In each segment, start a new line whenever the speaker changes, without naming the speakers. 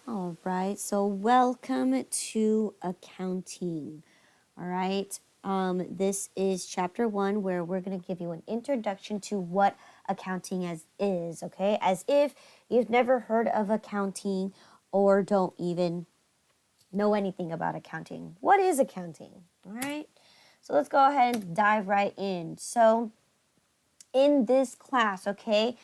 All right, so welcome to accounting. All right, this is chapter 1 where we're going to give you an introduction to what accounting is, okay? As if you've never heard of accounting or don't even know anything about accounting. What is accounting? All right, so let's go ahead and dive right in. So, in this class, okay,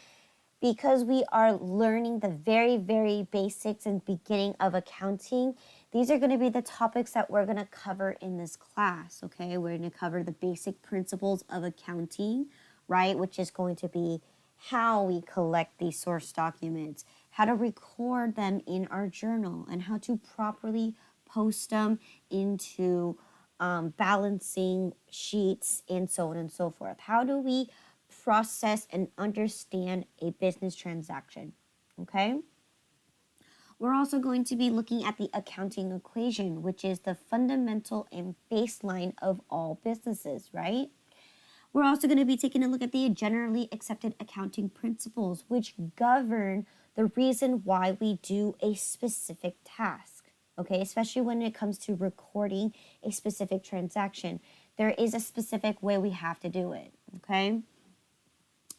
because we are learning the very, very basics and beginning of accounting, these are going to be the topics that we're going to cover in this class, okay? We're going to cover the basic principles of accounting, right? Which is going to be how we collect these source documents, how to record them in our journal, and how to properly post them into balancing sheets and so on and so forth. How do we process and understand a business transaction, okay? We're also going to be looking at the accounting equation, which is the fundamental and baseline of all businesses, right? We're also going to be taking a look at the generally accepted accounting principles, which govern the reason why we do a specific task, okay? Especially when it comes to recording a specific transaction. There is a specific way we have to do it, okay?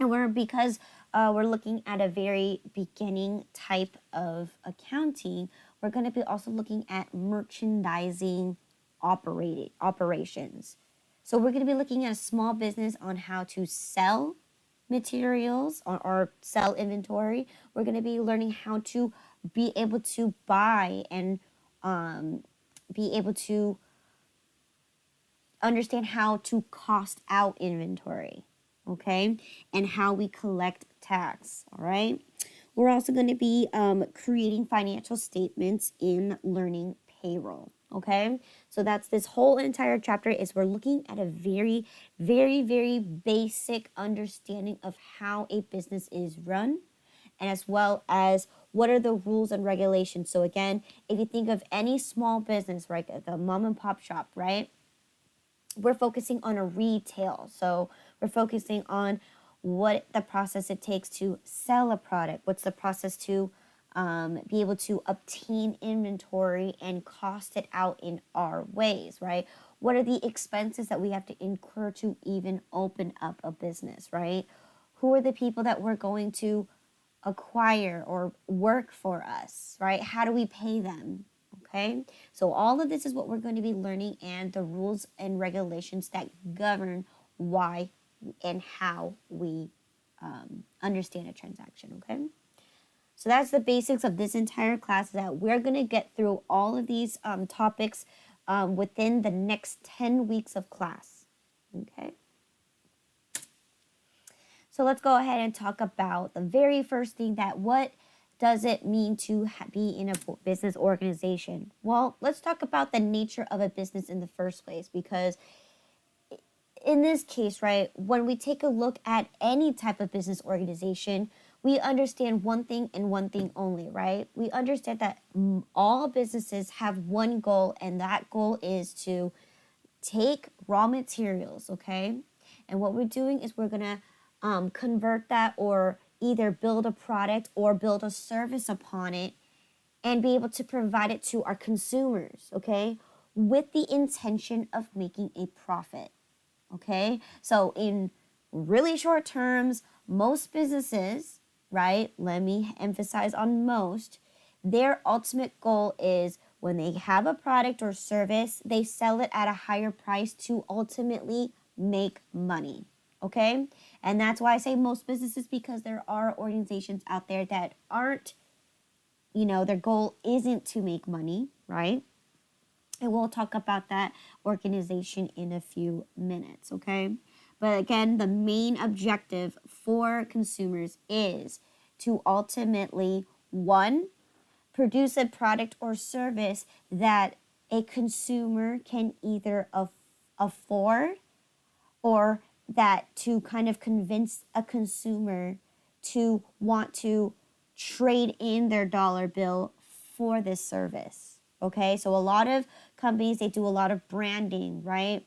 And because we're looking at a very beginning type of accounting, we're going to be also looking at merchandising operations. So we're going to be looking at a small business on how to sell materials or sell inventory. We're going to be learning how to be able to buy and be able to understand how to cost out inventory, okay, and how we collect tax, all right? We're also going to be creating financial statements in learning payroll, okay? So that's this whole entire chapter is we're looking at a very, very, very basic understanding of how a business is run, and as well as what are the rules and regulations. So again, if you think of any small business, right, the mom and pop shop, right, we're focusing on a retail. So we're focusing on what the process it takes to sell a product. What's the process to be able to obtain inventory and cost it out in our ways, right? What are the expenses that we have to incur to even open up a business, right? Who are the people that we're going to acquire or work for us, right? How do we pay them? Okay, so all of this is what we're going to be learning and the rules and regulations that govern why and how we understand a transaction, okay? So that's the basics of this entire class, that we're going to get through all of these topics within the next 10 weeks of class, okay? So let's go ahead and talk about the very first thing, that what does it mean to be in a business organization? Well, let's talk about the nature of a business in the first place, because in this case, right, when we take a look at any type of business organization, we understand one thing and one thing only, right? We understand that all businesses have one goal, and that goal is to take raw materials, okay? And what we're doing is we're going to convert that, or either build a product or build a service upon it, and be able to provide it to our consumers, okay, with the intention of making a profit, okay? So in really short terms, most businesses, right, let me emphasize on most, their ultimate goal is when they have a product or service, they sell it at a higher price to ultimately make money. Okay? And that's why I say most businesses, because there are organizations out there that aren't, their goal isn't to make money, right? And we'll talk about that organization in a few minutes, okay? But again, the main objective for consumers is to ultimately, one, produce a product or service that a consumer can either afford, or that to kind of convince a consumer to want to trade in their dollar bill for this service, okay? So a lot of companies, they do a lot of branding, right?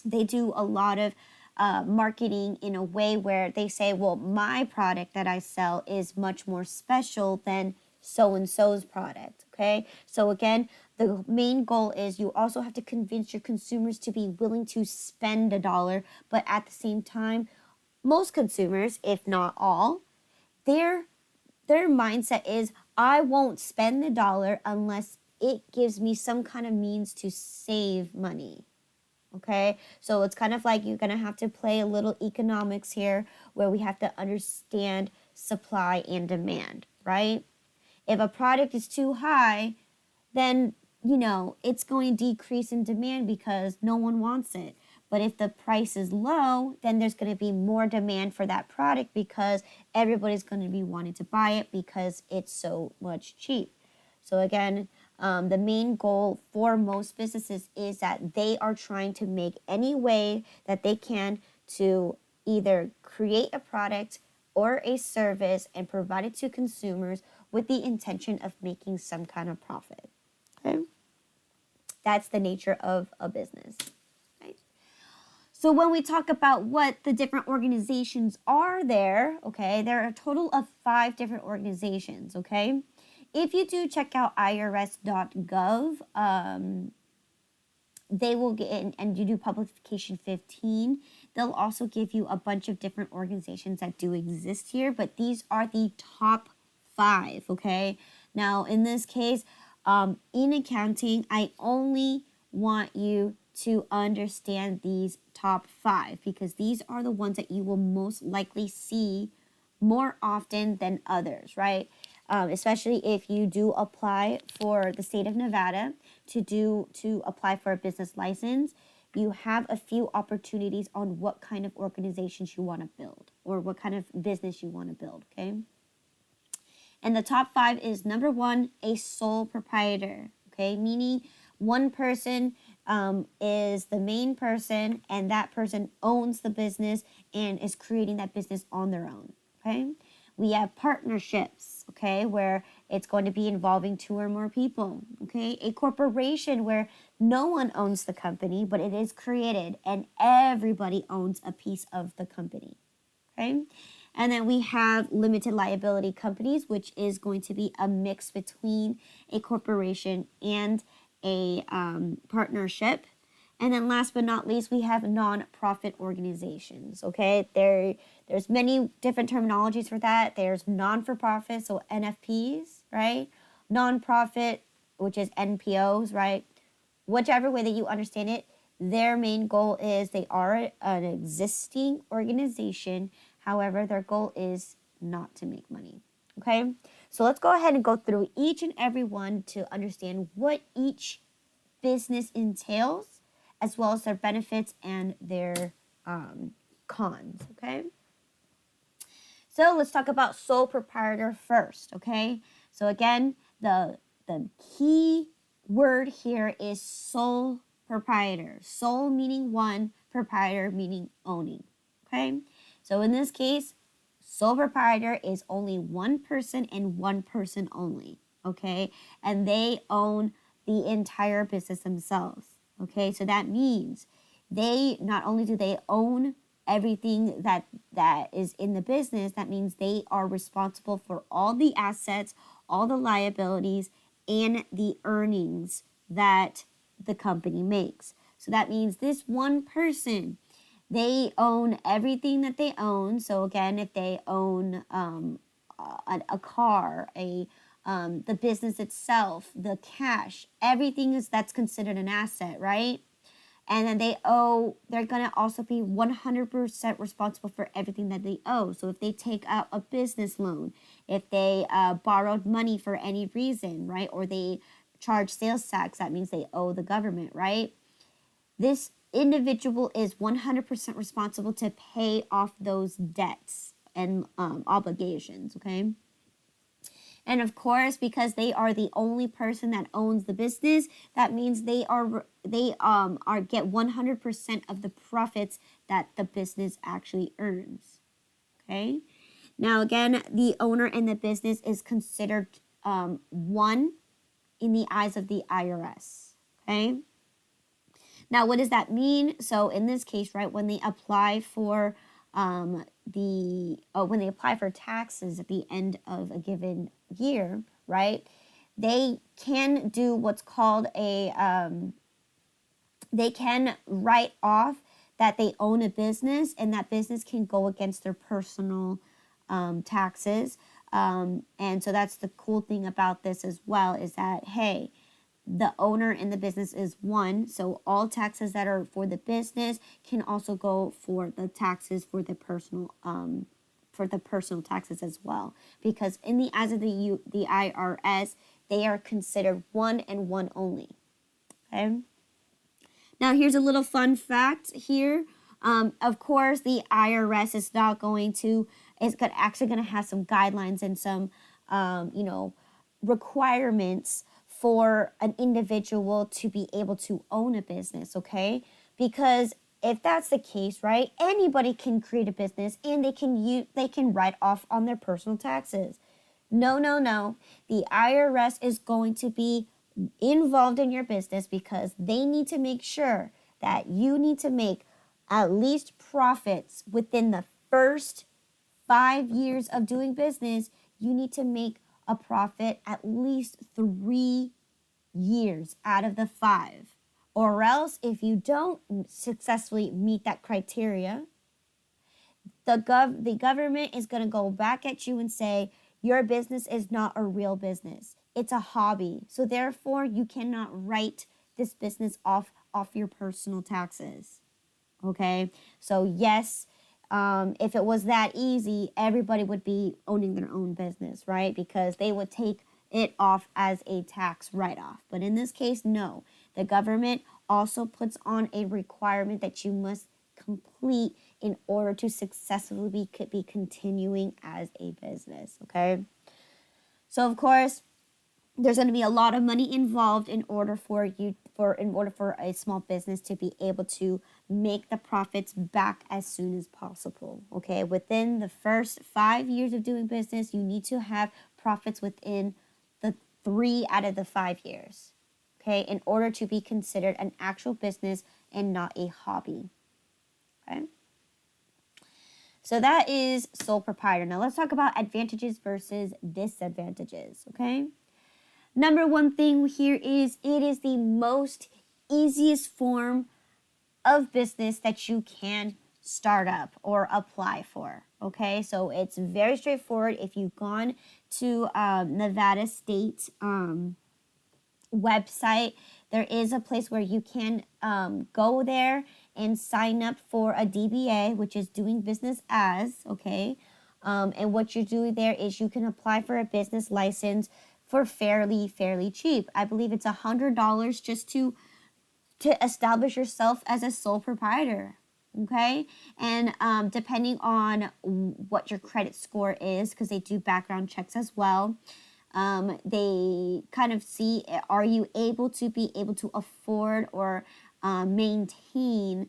They do a lot of marketing in a way where they say, well, my product that I sell is much more special than so-and-so's product, okay? So again, the main goal is you also have to convince your consumers to be willing to spend $1, but at the same time, most consumers, if not all, their mindset is, I won't spend $1 unless it gives me some kind of means to save money. Okay, so it's kind of like you're gonna have to play a little economics here, where we have to understand supply and demand, right? If a product is too high, then it's going to decrease in demand because no one wants it. But if the price is low, then there's going to be more demand for that product because everybody's going to be wanting to buy it because it's so much cheap. So again, the main goal for most businesses is that they are trying to make any way that they can to either create a product or a service and provide it to consumers with the intention of making some kind of profit. Okay? That's the nature of a business. Right? So when we talk about what the different organizations are there, okay, there are a total of 5 different organizations, okay? If you do check out irs.gov, they will get in, and you do publication 15, they'll also give you a bunch of different organizations that do exist here, but these are the top 5, okay? Now, in this case, in accounting, I only want you to understand these top 5 because these are the ones that you will most likely see more often than others, right? Especially if you do apply for the state of Nevada to apply for a business license, you have a few opportunities on what kind of organizations you want to build or what kind of business you want to build, okay? And the top 5 is number 1, a sole proprietor, okay? Meaning one person is the main person and that person owns the business and is creating that business on their own, okay? We have partnerships, okay, where it's going to be involving 2 or more people, okay? A corporation where no one owns the company, but it is created and everybody owns a piece of the company, okay? And then we have limited liability companies, which is going to be a mix between a corporation and a partnership. And then last but not least, we have non-profit organizations, okay? There's many different terminologies for that. There's non-for-profit, so NFPs, right? Non-profit, which is NPOs, right? Whichever way that you understand it, their main goal is they are an existing organization. However, their goal is not to make money, okay? So let's go ahead and go through each and every one to understand what each business entails, as well as their benefits and their cons, okay? So let's talk about sole proprietor first, okay? So again, the key word here is sole proprietor. Sole meaning one, proprietor meaning owning, okay? So in this case, sole proprietor is only one person and one person only, okay? And they own the entire business themselves. Okay, so that means they not only do they own everything that is in the business, that means they are responsible for all the assets, all the liabilities, and the earnings that the company makes. So that means this one person, they own everything that they own. So again, if they own a car, the business itself, the cash, everything that's considered an asset, right? And then they're going to also be 100% responsible for everything that they owe. So if they take out a business loan, if they borrowed money for any reason, right? Or they charge sales tax, that means they owe the government, right? This individual is 100% responsible to pay off those debts and obligations, okay? And of course, because they are the only person that owns the business, that means they get 100% of the profits that the business actually earns. Okay. Now again, the owner in the business is considered one in the eyes of the IRS. Okay. Now, what does that mean? So in this case, right, when they apply for when they apply for taxes at the end of a given year, right? They can do what's called they can write off that they own a business, and that business can go against their personal taxes. And so that's the cool thing about this as well, is that, hey, the owner in the business is one, so all taxes that are for the business can also go for the taxes for the personal taxes as well, because in the eyes of the IRS, they are considered one and one only. Okay. Now here's a little fun fact here. Of course, the IRS is not going to, actually going to have some guidelines and some, requirements for an individual to be able to own a business, okay? Because if that's the case, right, anybody can create a business and they can write off on their personal taxes. No, no, no. The IRS is going to be involved in your business because they need to make sure that you need to make at least profits within the first 5 years of doing business. You need to make a profit at least 3 years out of the 5. Or else, if you don't successfully meet that criteria, the government is going to go back at you and say, your business is not a real business. It's a hobby. So therefore, you cannot write this business off your personal taxes. Okay? So yes, if it was that easy, everybody would be owning their own business, right? Because they would take it off as a tax write-off. But in this case, no. The government also puts on a requirement that you must complete in order to successfully be continuing as a business, okay? So of course, there's going to be a lot of money involved in order for a small business to be able to make the profits back as soon as possible. Okay, within the first 5 years of doing business, you need to have profits within the 3 out of the 5 years. Okay, in order to be considered an actual business and not a hobby. Okay. So that is sole proprietor. Now let's talk about advantages versus disadvantages. Okay. Number one thing here is it is the most easiest form of business that you can start up or apply for. Okay, so it's very straightforward. If you've gone to Nevada State website, there is a place where you can go there and sign up for a DBA, which is doing business as, okay? And what you're doing there is you can apply for a business license for fairly cheap. I believe it's $100 just to establish yourself as a sole proprietor, okay? And depending on what your credit score is, because they do background checks as well, they kind of see, are you able to afford or maintain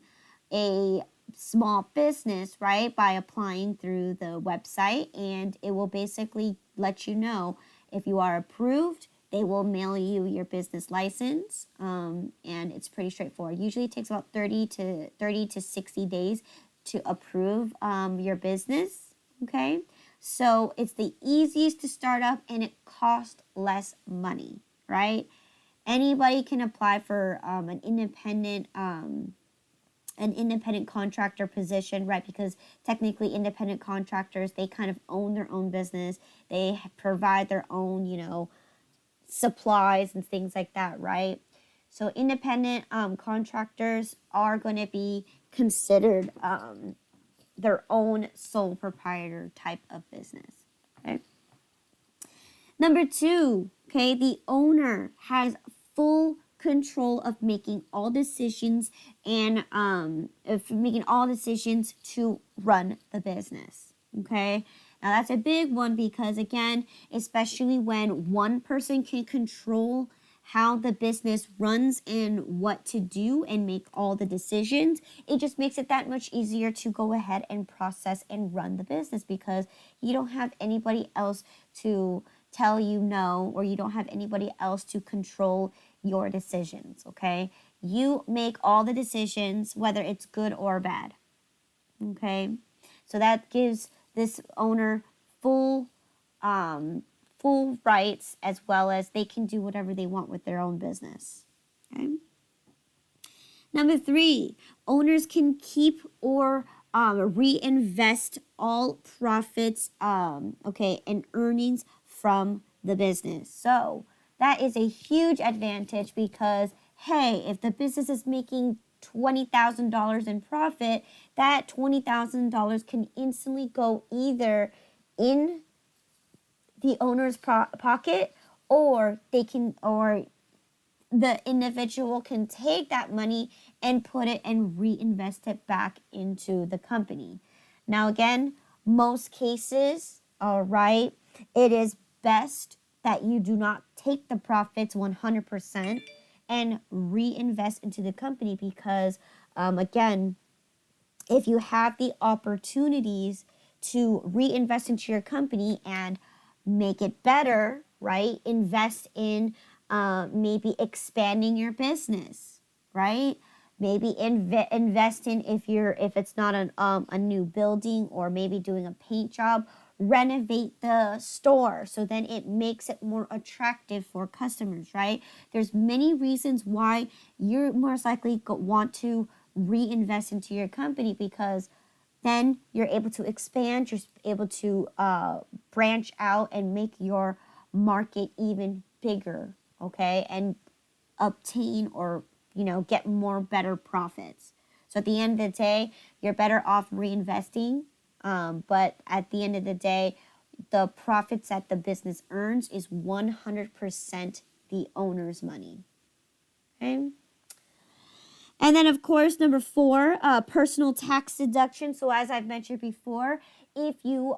a small business, right, by applying through the website. And it will basically let you know if you are approved. They will mail you your business license, and it's pretty straightforward. Usually it takes about 30 to 60 days to approve your business, okay? So it's the easiest to start up, and it costs less money, right? Anybody can apply for an independent contractor position, right? Because technically independent contractors, they kind of own their own business. They provide their own, supplies and things like that, right? So independent contractors are going to be considered their own sole proprietor type of business, okay? Number 2, okay, the owner has full control of making all decisions and to run the business, okay? Now that's a big one because, again, especially when one person can control how the business runs and what to do and make all the decisions, it just makes it that much easier to go ahead and process and run the business because you don't have anybody else to tell you no, or you don't have anybody else to control your decisions, okay? You make all the decisions, whether it's good or bad, okay? So that gives this owner full full rights, as well as they can do whatever they want with their own business. Okay. Number 3, owners can keep or reinvest all profits, and earnings from the business. So that is a huge advantage because, hey, if the business is making $20,000 in profit, that $20,000 can instantly go either in the owner's pocket, or the individual can take that money and put it and reinvest it back into the company. Now, again, most cases, all right, it is best that you do not take the profits 100% and reinvest into the company because, again, if you have the opportunities to reinvest into your company and make it better, right? Invest in maybe expanding your business, right? Maybe invest in if it's not a new building, or maybe doing a paint job, renovate the store so then it makes it more attractive for customers, right? There's many reasons why you're most likely want to reinvest into your company, because then you're able to expand, you're able to branch out and make your market even bigger, okay, and obtain or get more better profits. So at the end of the day, you're better off reinvesting, but at the end of the day, the profits that the business earns is 100% the owner's money. Okay. And then, of course, number 4, personal tax deduction. So as I've mentioned before, if you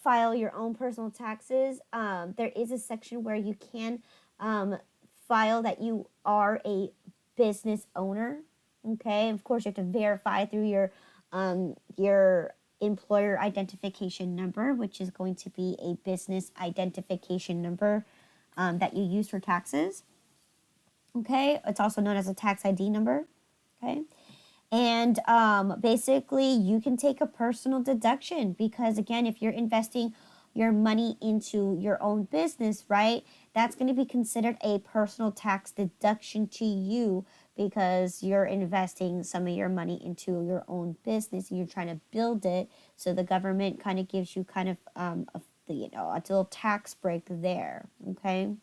file your own personal taxes, there is a section where you can file that you are a business owner. Okay, of course, you have to verify through your employer identification number, which is going to be a business identification number that you use for taxes. Okay, it's also known as a tax ID number. Okay, and basically you can take a personal deduction because, again, if you're investing your money into your own business, right, that's going to be considered a personal tax deduction to you because you're investing some of your money into your own business and you're trying to build it. So the government kind of gives you kind of a little tax break there. Okay,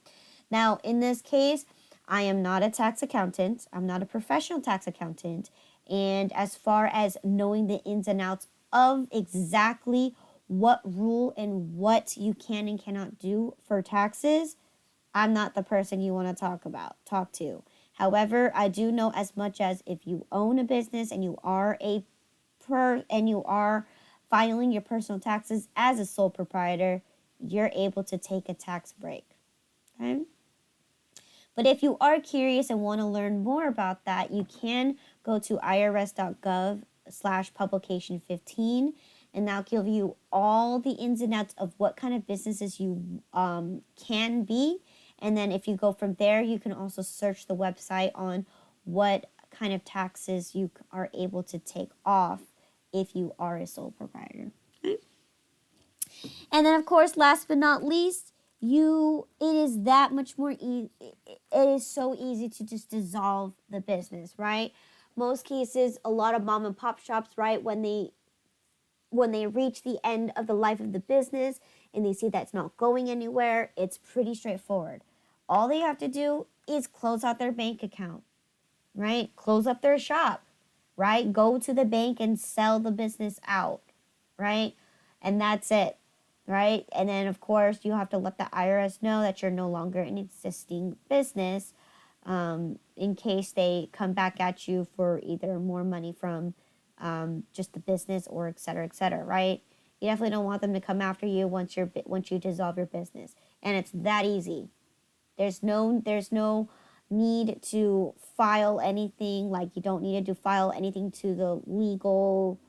now in this case, I am not a tax accountant. I'm not a professional tax accountant. And as far as knowing the ins and outs of exactly what rule and what you can and cannot do for taxes, I'm not the person you want to talk to. However, I do know as much as if you own a business and you are filing your personal taxes as a sole proprietor, you're able to take a tax break. Okay? But if you are curious and want to learn more about that, you can go to irs.gov/publication15, and that'll give you all the ins and outs of what kind of businesses you can be. And then if you go from there, you can also search the website on what kind of taxes you are able to take off if you are a sole proprietor. Okay? And then, of course, last but not least, it is that much more easy. It is so easy to just dissolve the business, right? Most cases, a lot of mom and pop shops, right, when they reach the end of the life of the business and they see that's not going anywhere, it's pretty straightforward. All they have to do is close out their bank account, right? Close up their shop, right? Go to the bank and sell the business out, right? And that's it. Right? And then, of course, you have to let the IRS know that you're no longer an existing business in case they come back at you for either more money from just the business or et cetera, right? You definitely don't want them to come after you once you dissolve your business. And it's that easy. There's no need to file anything. Like, you don't need to file anything to the legal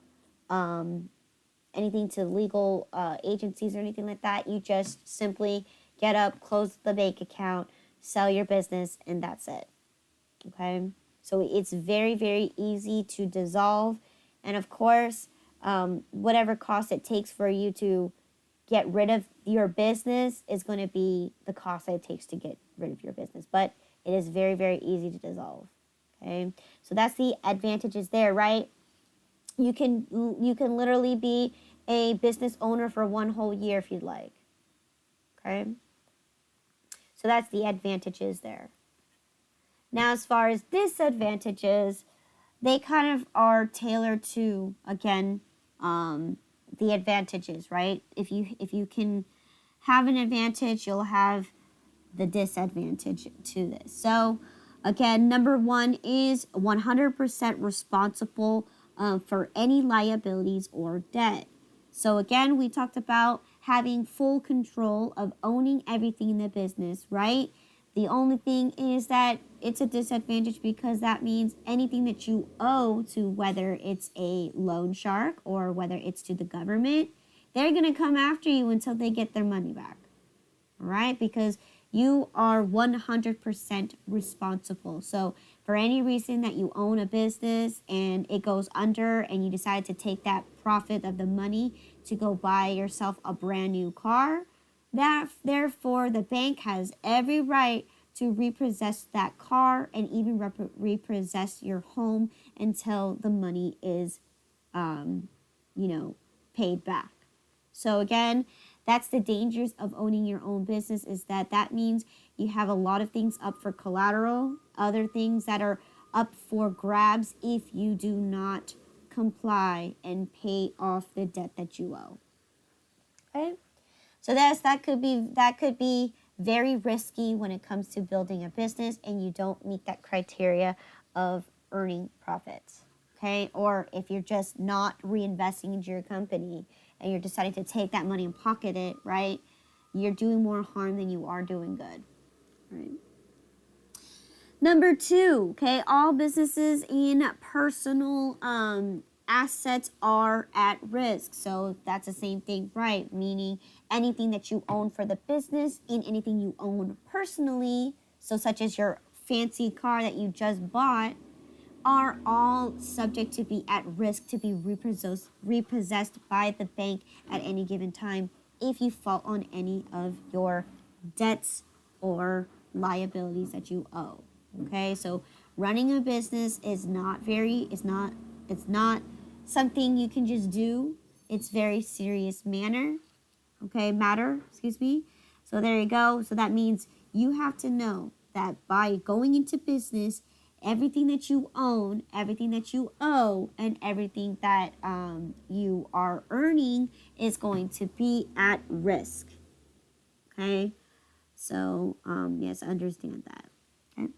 agencies or anything like that. You just simply get up, close the bank account, sell your business, and that's it. Okay? So it's very, very easy to dissolve. And of course, whatever cost it takes for you to get rid of your business is going to be the cost that it takes to get rid of your business. But it is very, very easy to dissolve. Okay, so that's the advantages there, right? You can literally be a business owner for one whole year if you'd like. Okay, so that's the advantages there. Now, as far as disadvantages, they kind of are tailored to, again, the advantages, right? If you can have an advantage, you'll have the disadvantage to this. So, again, number one is 100% responsible for any liabilities or debt. So, again, we talked about having full control of owning everything in the business, right? The only thing is that it's a disadvantage because that means anything that you owe to, whether it's a loan shark or whether it's to the government, they're going to come after you until they get their money back. All right? Because you are 100% responsible. So for any reason that you own a business and it goes under and you decide to take that profit of the money to go buy yourself a brand new car, that therefore the bank has every right to repossess that car and even repossess your home until the money is, paid back. So again, that's the dangers of owning your own business, is that means you have a lot of things up for collateral, other things that are up for grabs if you do not comply and pay off the debt that you owe. Okay? So that could be very risky when it comes to building a business and you don't meet that criteria of earning profits. Okay? Or if you're just not reinvesting into your company and you're deciding to take that money and pocket it, right? You're doing more harm than you are doing good. Right? Number 2, okay, all businesses and personal assets are at risk. So that's the same thing, right? Meaning anything that you own for the business and anything you own personally, so such as your fancy car that you just bought, are all subject to be at risk to be repossessed by the bank at any given time if you fall on any of your debts or liabilities that you owe. Okay, so running a business is not something you can just do. It's very serious matter. So there you go. So that means you have to know that by going into business, everything that you own, everything that you owe, and everything that you are earning is going to be at risk. Okay, so yes, understand that. Okay.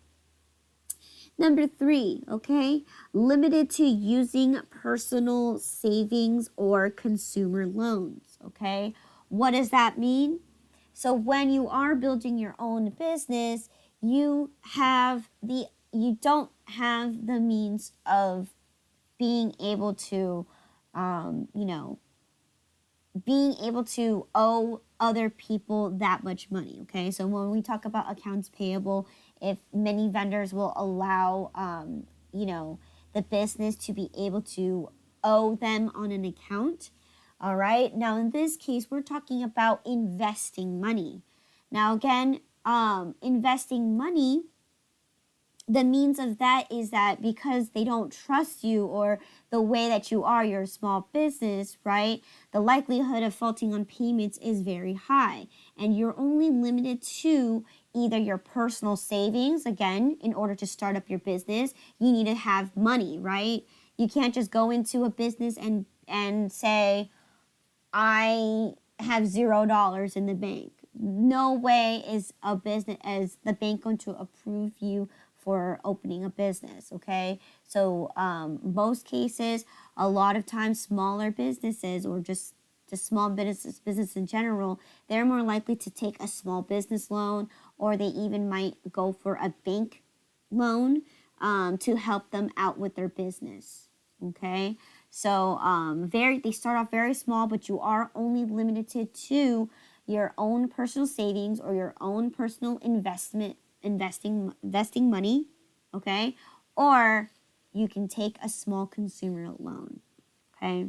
Number 3, okay, limited to using personal savings or consumer loans. Okay, what does that mean? So when you are building your own business, you don't have the means of being able to, being able to owe other people that much money. Okay, so when we talk about accounts payable, if many vendors will allow, the business to be able to owe them on an account. All right. Now, in this case, we're talking about investing money. Now, again, investing money, the means of that is that because they don't trust you or the way that you're a small business, right? The likelihood of faulting on payments is very high. And you're only limited to either your personal savings. Again, in order to start up your business, you need to have money, right? You can't just go into a business and say, I have $0 in the bank. No way is the bank going to approve you for opening a business, okay? So most cases, a lot of times smaller businesses or just small business in general, they're more likely to take a small business loan, or they even might go for a bank loan to help them out with their business, okay? So they start off very small, but you are only limited to your own personal savings or your own personal investing money, okay? Or you can take a small consumer loan, okay?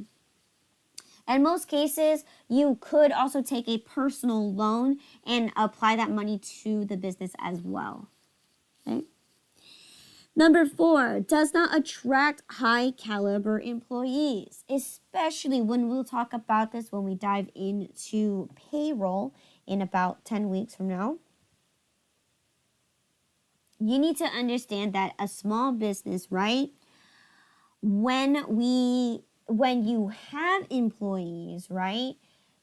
In most cases, you could also take a personal loan and apply that money to the business as well. Okay. Number 4, does not attract high caliber employees, especially when we'll talk about this when we dive into payroll in about 10 weeks from now. You need to understand that a small business, right? When you have employees, right?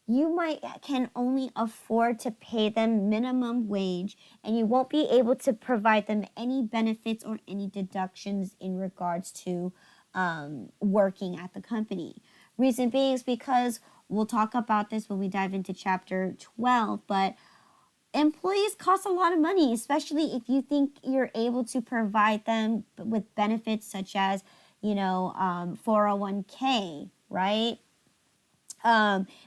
You can only afford to pay them minimum wage, and you won't be able to provide them any benefits or any deductions in regards to working at the company. Reason being is because we'll talk about this when we dive into chapter 12, but employees cost a lot of money, especially if you think you're able to provide them with benefits such as, 401k, right?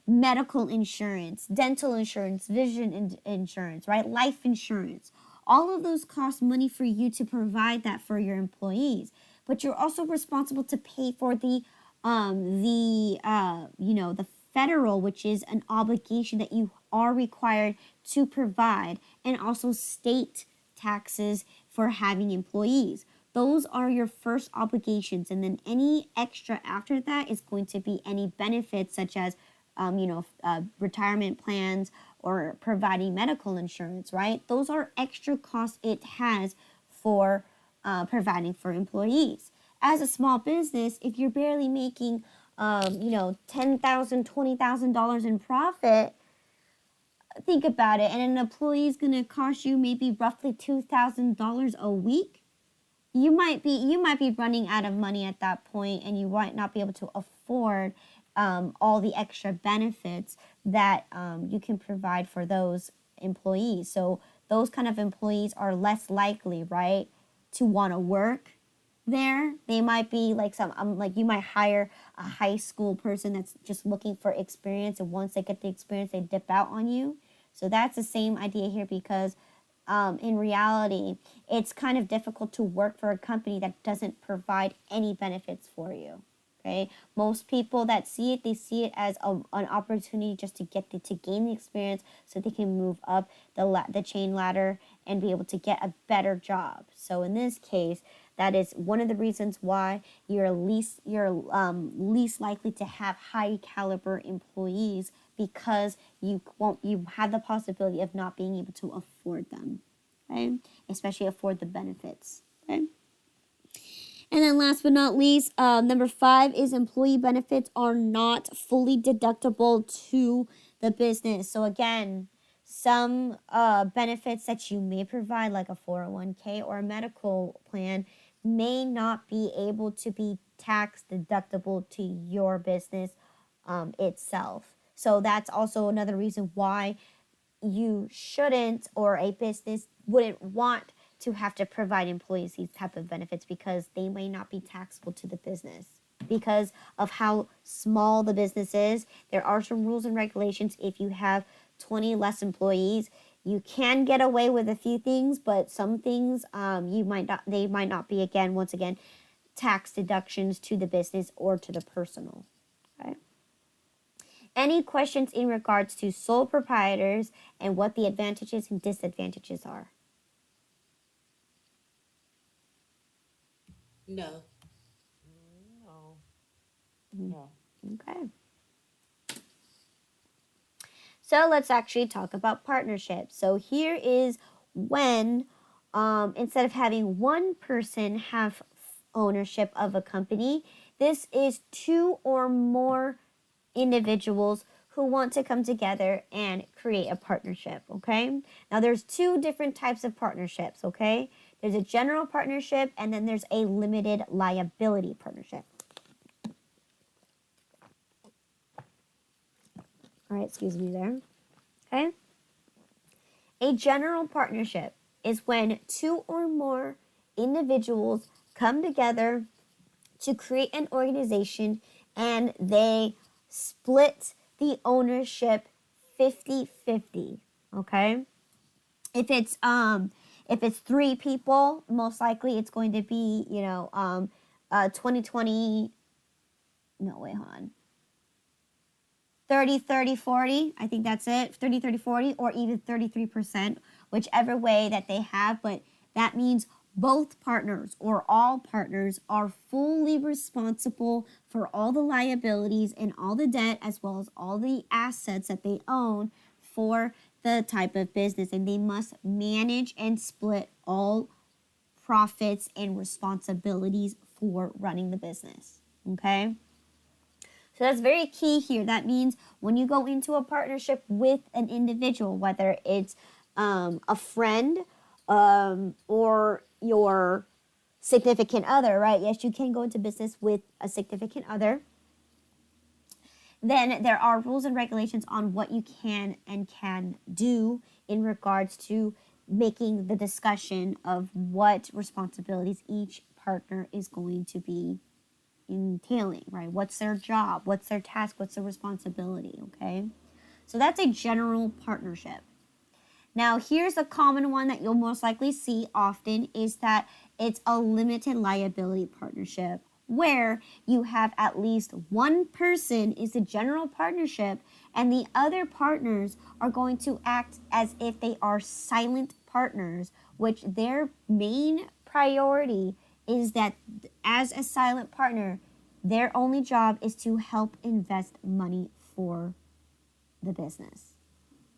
Medical insurance, dental insurance, vision insurance, right? Life insurance. All of those cost money for you to provide that for your employees. But you're also responsible to pay for the federal, which is an obligation that you are required to provide, and also state taxes for having employees. Those are your first obligations, and then any extra after that is going to be any benefits such as, retirement plans or providing medical insurance, right? Those are extra costs it has for providing for employees. As a small business, if you're barely making, $10,000, $20,000 in profit, think about it, and an employee is going to cost you maybe roughly $2,000 a week. You might be running out of money at that point, and you might not be able to afford all the extra benefits that you can provide for those employees. So those kind of employees are less likely, right, to want to work there. They might be like you might hire a high school person that's just looking for experience, and once they get the experience, they dip out on you. So that's the same idea here, because in reality, it's kind of difficult to work for a company that doesn't provide any benefits for you. Okay, most people that see it, they see it as an opportunity just to gain the experience, so they can move up the chain ladder and be able to get a better job. So in this case, that is one of the reasons why you're least likely to have high caliber employees, because you have the possibility of not being able to afford them, okay? Especially afford the benefits, okay? And then last but not least, number 5 is employee benefits are not fully deductible to the business. So again, some benefits that you may provide, like a 401k or a medical plan, may not be able to be tax deductible to your business itself. So that's also another reason why you shouldn't, or a business wouldn't want to have to provide employees these type of benefits, because they may not be taxable to the business because of how small the business is. There are some rules and regulations. If you have 20 less employees, you can get away with a few things, but some things they might not be, once again, tax deductions to the business or to the personal. Okay. Any questions in regards to sole proprietors and what the advantages and disadvantages are?
No.
No.
Mm,
No.
Okay. So let's actually talk about partnerships. So here is when, instead of having one person have ownership of a company, this is 2 or more individuals who want to come together and create a partnership, okay? Now there's 2 different types of partnerships, okay? There's a general partnership, and then there's a limited liability partnership. All right, excuse me there. Okay? A general partnership is when 2 or more individuals come together to create an organization, and they split the ownership 50-50, okay? If it's 3 people, most likely it's going to be, 2020. No, wait, hold on. 30, 30, 40. I think that's it. 30, 30, 40, or even 33%, whichever way that they have. But that means both partners or all partners are fully responsible for all the liabilities and all the debt, as well as all the assets that they own for the type of business. And they must manage and split all profits and responsibilities for running the business. Okay? So that's very key here. That means when you go into a partnership with an individual, whether it's a friend or your significant other, right? Yes, you can go into business with a significant other. Then there are rules and regulations on what you can and can do in regards to making the discussion of what responsibilities each partner is going to be entailing, right? What's their job? What's their task? What's their responsibility? Okay. So that's a general partnership. Now, here's a common one that you'll most likely see often is that it's a limited liability partnership where you have at least one person is a general partnership and the other partners are going to act as if they are silent partners, which their main priority is that as a silent partner, their only job is to help invest money for the business.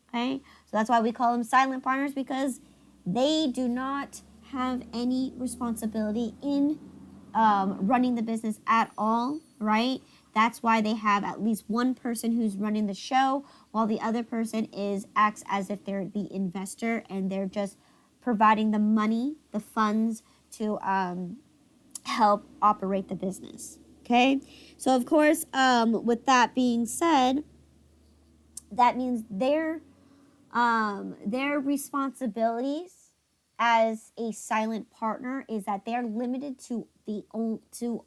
Okay, so that's why we call them silent partners, because they do not have any responsibility in running the business at all, right? That's why they have at least one person who's running the show, while the other person acts as if they're the investor and they're just providing the money, the funds to help operate the business. Okay, so of course, with that being said, that means their responsibilities as a silent partner is that they're limited to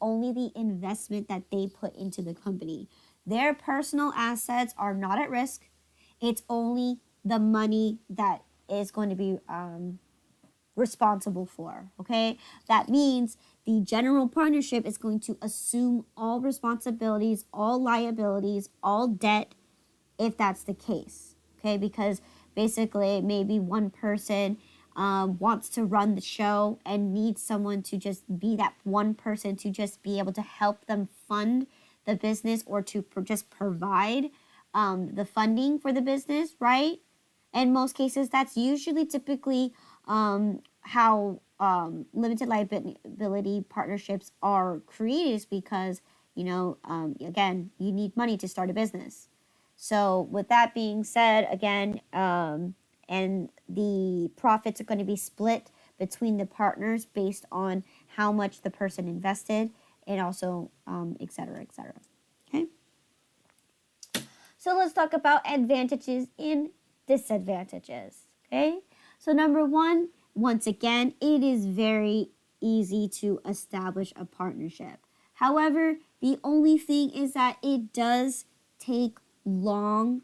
only the investment that they put into the company. Their personal assets are not at risk. It's only the money that is going to be responsible for. Okay, that means the general partnership is going to assume all responsibilities, all liabilities, all debt, if that's the case. Okay, because basically maybe one person wants to run the show and needs someone to just be that one person to just be able to help them fund the business or to just provide the funding for the business, right? In most cases, that's usually typically how limited liability partnerships are created, is because, again, you need money to start a business. So with that being said, again, and the profits are going to be split between the partners based on how much the person invested, and also et cetera, et cetera. Okay. So let's talk about advantages and disadvantages. Okay. So number one, once again, it is very easy to establish a partnership. However, the only thing is that it does take long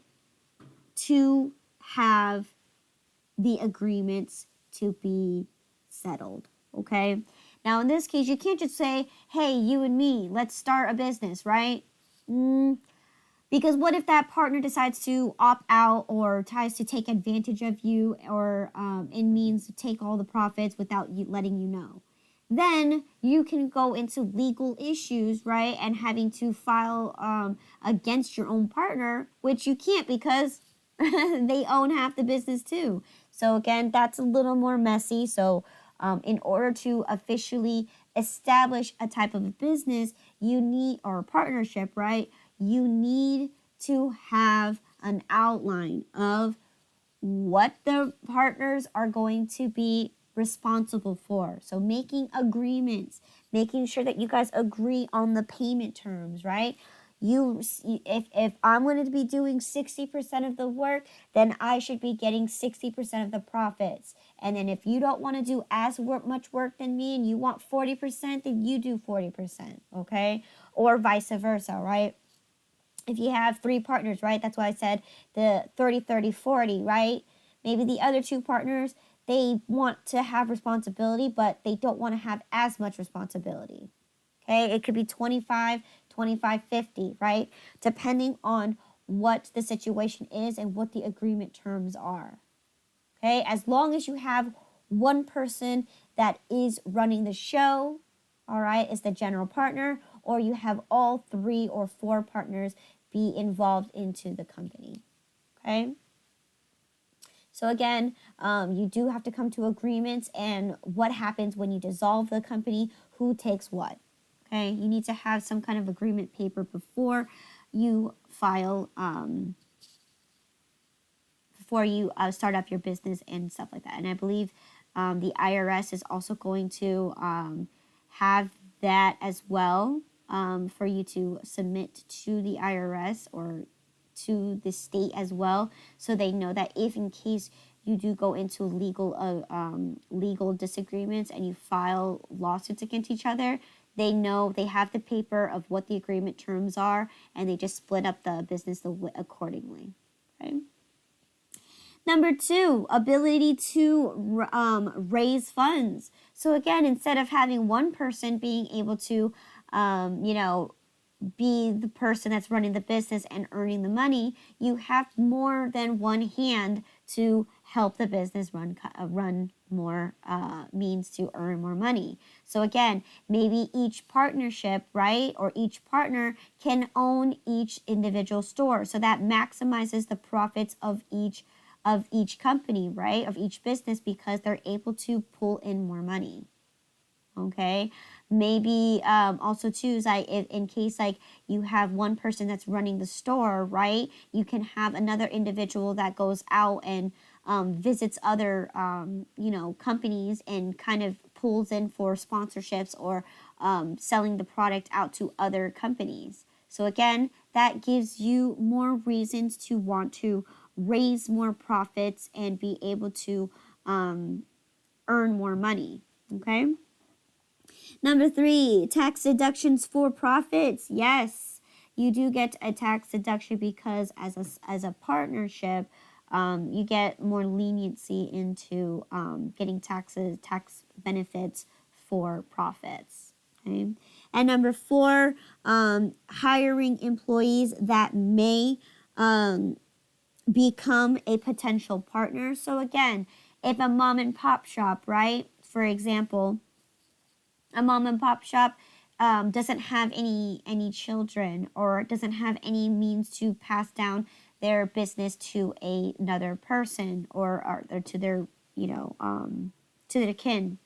to have the agreements to be settled. Okay. Now, in this case, you can't just say, hey, you and me, let's start a business, right? Because what if that partner decides to opt out or tries to take advantage of you, or it means to take all the profits without you letting you know? Then you can go into legal issues, right? And having to file against your own partner, which you can't because they own half the business too. So again, that's a little more messy. So in order to officially establish a type of business, you need, or a partnership, right? You need to have an outline of what the partners are going to be responsible for. So making agreements, making sure that you guys agree on the payment terms, right? If I'm going to be doing 60% of the work, then I should be getting 60% of the profits. And then if you don't want to do as much work than me and you want 40%, then you do 40%, okay? Or vice versa, right? If you have three partners, right? That's why I said the 30, 30, 40, right? Maybe the other two partners, they want to have responsibility, but they don't want to have as much responsibility. Okay, it could be 25, 25, 50, right? Depending on what the situation is and what the agreement terms are. Okay, as long as you have one person that is running the show, all right, is the general partner, or you have all 3 or 4 partners be involved into the company. Okay. So again, you do have to come to agreements, and what happens when you dissolve the company, who takes what. Okay, you need to have some kind of agreement paper before you file, before you start up your business and stuff like that. And I believe the IRS is also going to have that as well, for you to submit to the IRS or to the state as well, so they know that if in case you do go into legal disagreements and you file lawsuits against each other, they know, they have the paper of what the agreement terms are, and they just split up the business accordingly. Okay. Number 2, ability to raise funds. So again, instead of having one person being able to, be the person that's running the business and earning the money, you have more than one hand to help the business run more, means to earn more money. So again, maybe each partnership, right, or each partner can own each individual store, so that maximizes the profits of each company, right, of each business, because they're able to pull in more money. Okay, maybe also too is like if in case like you have one person that's running the store, right, you can have another individual that goes out and visits other companies and kind of pulls in for sponsorships or selling the product out to other companies. So again, that gives you more reasons to want to raise more profits and be able to earn more money. Okay. Number 3, tax deductions for profits. Yes, you do get a tax deduction because as a partnership, you get more leniency into getting tax benefits for profits. Okay. And number 4, hiring employees that may become a potential partner. So again, if a mom and pop shop, right, for example, a mom and pop shop doesn't have any children or doesn't have any means to pass down their business to another person or to their to their kin,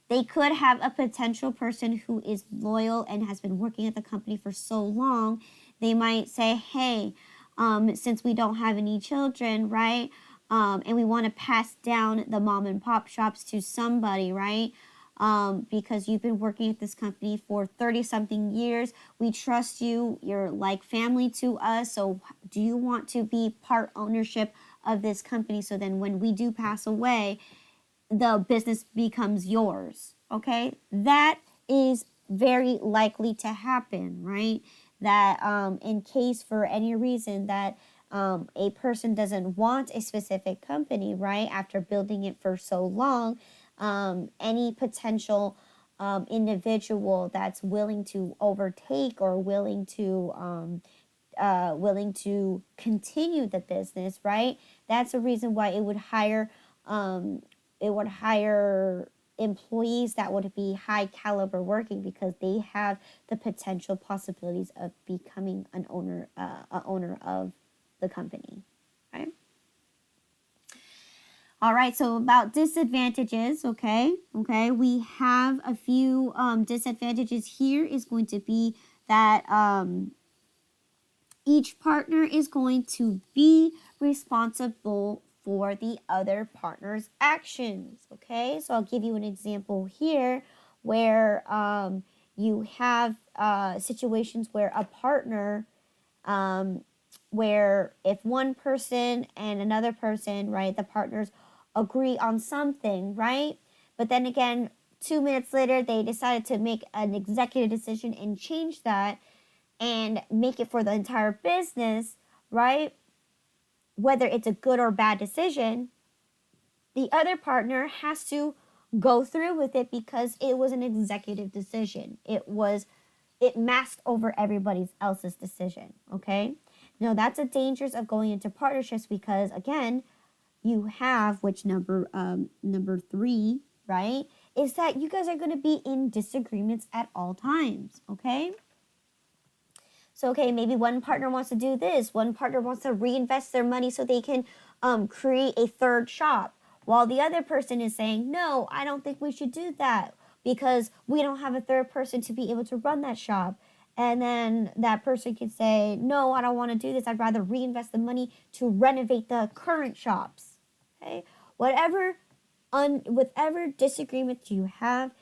they could have a potential person who is loyal and has been working at the company for so long. They might say, hey, since we don't have any children, right, and we want to pass down the mom and pop shops to somebody, right, because you've been working at this company for 30 something years. We trust you. You're like family to us. So do you want to be part ownership of this company? So then when we do pass away, the business becomes yours. Okay. That is very likely to happen, right? That in case for any reason that a person doesn't want a specific company, right, after building it for so long, any potential individual that's willing to overtake or willing to continue the business, right? That's a reason why it would hire employees that would be high caliber working, because they have the potential possibilities of becoming an owner of the company, right? All right, so about disadvantages, okay, we have a few disadvantages here. Is going to be that each partner is going to be responsible for the other partner's actions, okay? So I'll give you an example here where you have situations where a partner, where if one person and another person, right, the partners agree on something, right? But then again, 2 minutes later, they decided to make an executive decision and change that and make it for the entire business, right? Whether it's a good or bad decision, the other partner has to go through with it because it was an executive decision. It masked over everybody else's decision, okay? No, that's the dangers of going into partnerships because, again, you have, which number 3, right, is that you guys are going to be in disagreements at all times, okay? So, okay, maybe one partner wants to do this. One partner wants to reinvest their money so they can create a third shop, while the other person is saying, no, I don't think we should do that because we don't have a third person to be able to run that shop. And then that person could say, no, I don't want to do this. I'd rather reinvest the money to renovate the current shops. Okay? Whatever disagreement you have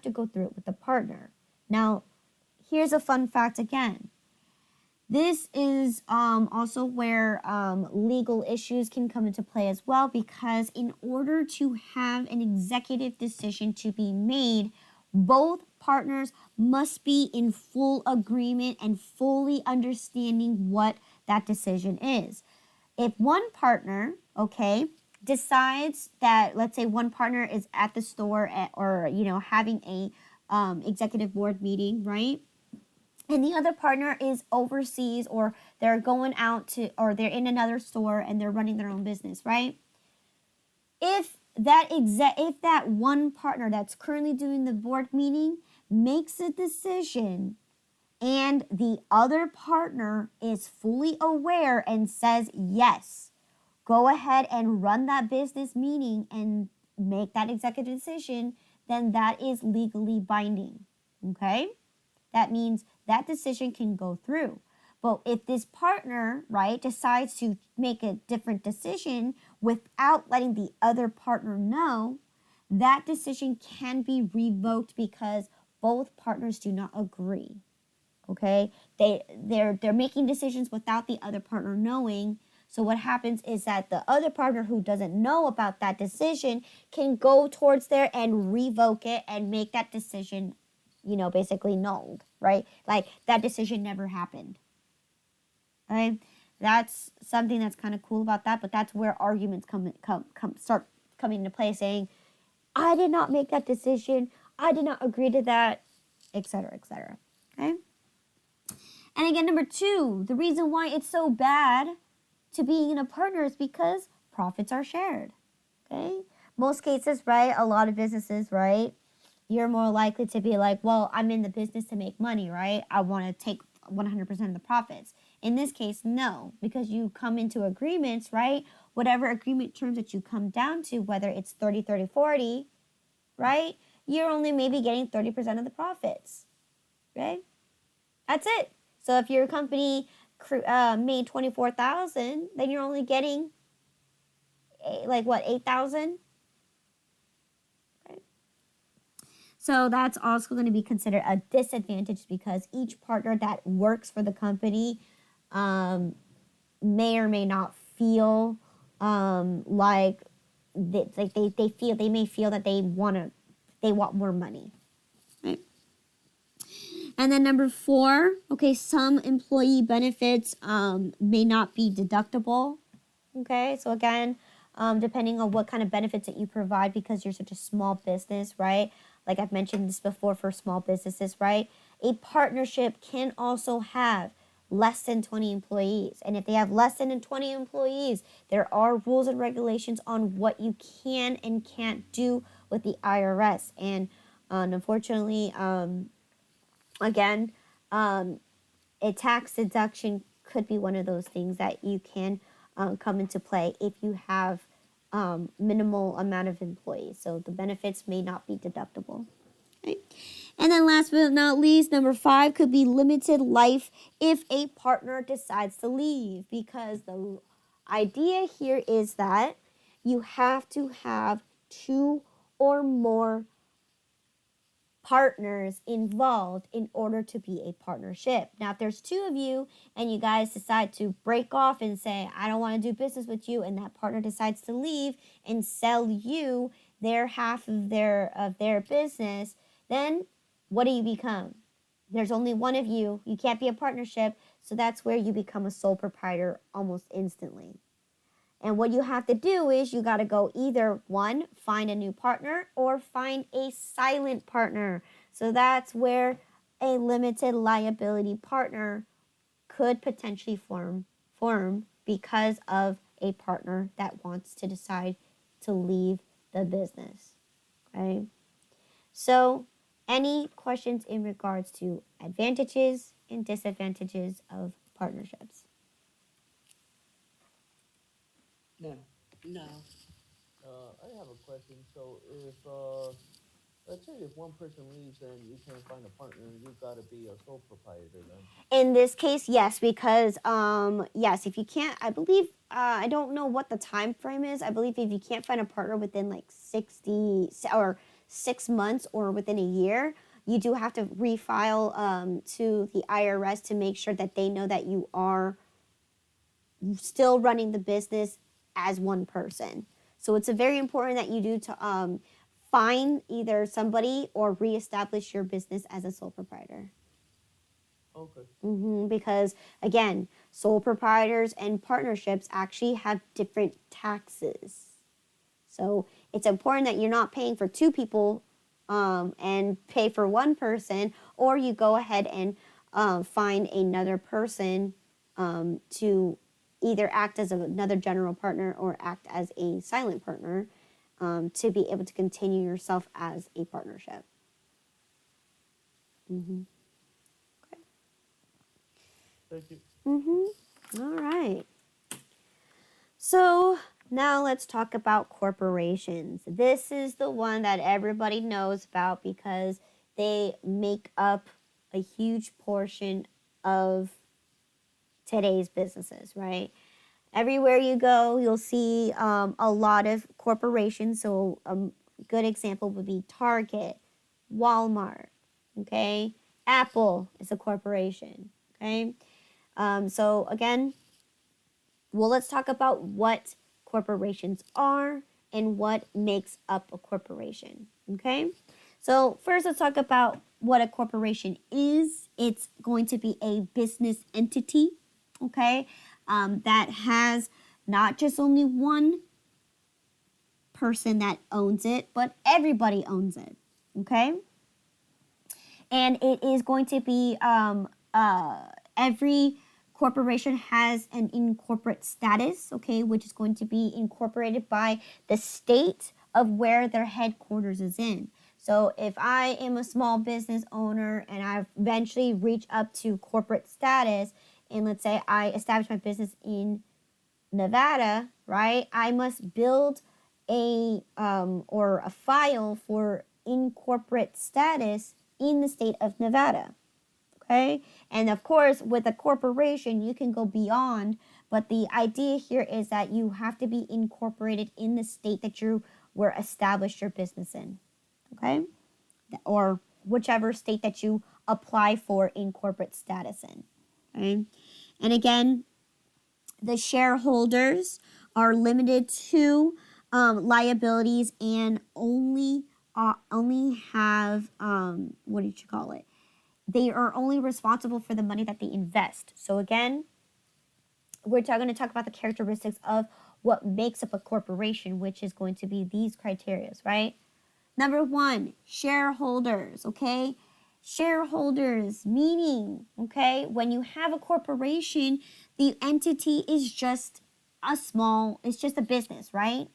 to go through it with the partner. Now, here's a fun fact again. This is also where legal issues can come into play as well, because in order to have an executive decision to be made, both partners must be in full agreement and fully understanding what that decision is. If one partner, okay, decides that, let's say one partner is at the store or having a executive board meeting, right? And the other partner is overseas, or they're going out to, or they're in another store and they're running their own business, right? If that one partner that's currently doing the board meeting makes a decision and the other partner is fully aware and says, yes, go ahead and run that business meeting and make that executive decision, then that is legally binding, okay? That means that decision can go through. But if this partner, right, decides to make a different decision without letting the other partner know, that decision can be revoked because both partners do not agree. Okay? They're making decisions without the other partner knowing. So what happens is that the other partner who doesn't know about that decision can go towards there and revoke it and make that decision basically nulled, right? Like that decision never happened. Okay? That's something that's kind of cool about that, but that's where arguments start coming into play, saying, I did not make that decision, I did not agree to that, etc., etc. Okay? And again, number 2, the reason why it's so bad to being in a partner is because profits are shared. Okay? Most cases, right? A lot of businesses, right? You're more likely to be like, well, I'm in the business to make money, right? I want to take 100% of the profits. In this case, no, because you come into agreements, right? Whatever agreement terms that you come down to, whether it's 30, 30, 40, right? You're only maybe getting 30% of the profits, right? That's it. So if your company made 24,000, then you're only getting like what, 8,000? So that's also going to be considered a disadvantage because each partner that works for the company may or may not feel like they may feel that they want more money. Right. And then number 4, okay, some employee benefits may not be deductible. Okay, so again, depending on what kind of benefits that you provide, because you're such a small business, right? Like I've mentioned this before for small businesses, right? A partnership can also have less than 20 employees. And if they have less than 20 employees, there are rules and regulations on what you can and can't do with the IRS. And unfortunately, again, a tax deduction could be one of those things that you can come into play if you have minimal amount of employees. So the benefits may not be deductible. Okay. And then last but not least, number 5 could be limited life if a partner decides to leave, because the idea here is that you have to have 2 or more partners involved in order to be a partnership. Now, if there's 2 of you and you guys decide to break off and say, I don't want to do business with you, and that partner decides to leave and sell you their half of their business, then what do you become? There's only one of you. You can't be a partnership, so that's where you become a sole proprietor almost instantly. And what you have to do is you got to go either, 1, find a new partner, or find a silent partner. So that's where a limited liability partner could potentially form form because of a partner that wants to decide to leave the business. Okay? So, any questions in regards to advantages and disadvantages of partnerships?
No.
No. I have a question. So if let's say if one person leaves and you can't find a partner, you've got to be a sole proprietor then.
In this case, yes, because yes, if you can't, I believe I don't know what the time frame is. I believe if you can't find a partner within like 60 or 6 months or within a year, you do have to refile to the IRS to make sure that they know that you are still running the business as one person. So it's a very important that you do to find either somebody or reestablish your business as a sole proprietor.
Okay.
Because again, sole proprietors and partnerships actually have different taxes. So it's important that you're not paying for two people and pay for one person, or you go ahead and find another person to either act as another general partner or act as a silent partner to be able to continue yourself as a partnership.
Thank you.
All right. So now let's talk about corporations. This is the one that everybody knows about because they make up a huge portion of today's businesses, right? Everywhere you go, you'll see a lot of corporations. So a good example would be Target, Walmart, okay? Apple is a corporation, okay? So again, well, let's talk about what corporations are and what makes up a corporation, okay? So first, let's talk about what a corporation is. It's going to be a business entity, okay, that has not just only one person that owns it, but everybody owns it, okay? And it is going to be every corporation has an incorporate status, okay, which is going to be incorporated by the state of where their headquarters is in. So if I am a small business owner and I eventually reach up to corporate status, and let's say I establish my business in Nevada, right? I must build a or a file for incorporate status in the state of Nevada. Okay? And of course, with a corporation, you can go beyond, but the idea here is that you have to be incorporated in the state that you were established your business in. Okay? Or whichever state that you apply for in corporate status in. Okay? And again, the shareholders are limited to liabilities and only have what did you call it? They are only responsible for the money that they invest. So again, we're going to talk about the characteristics of what makes up a corporation, which is going to be these criteria, right? Number one, shareholders, okay? Shareholders, meaning, okay, when you have a corporation, the entity is just it's just a business, right?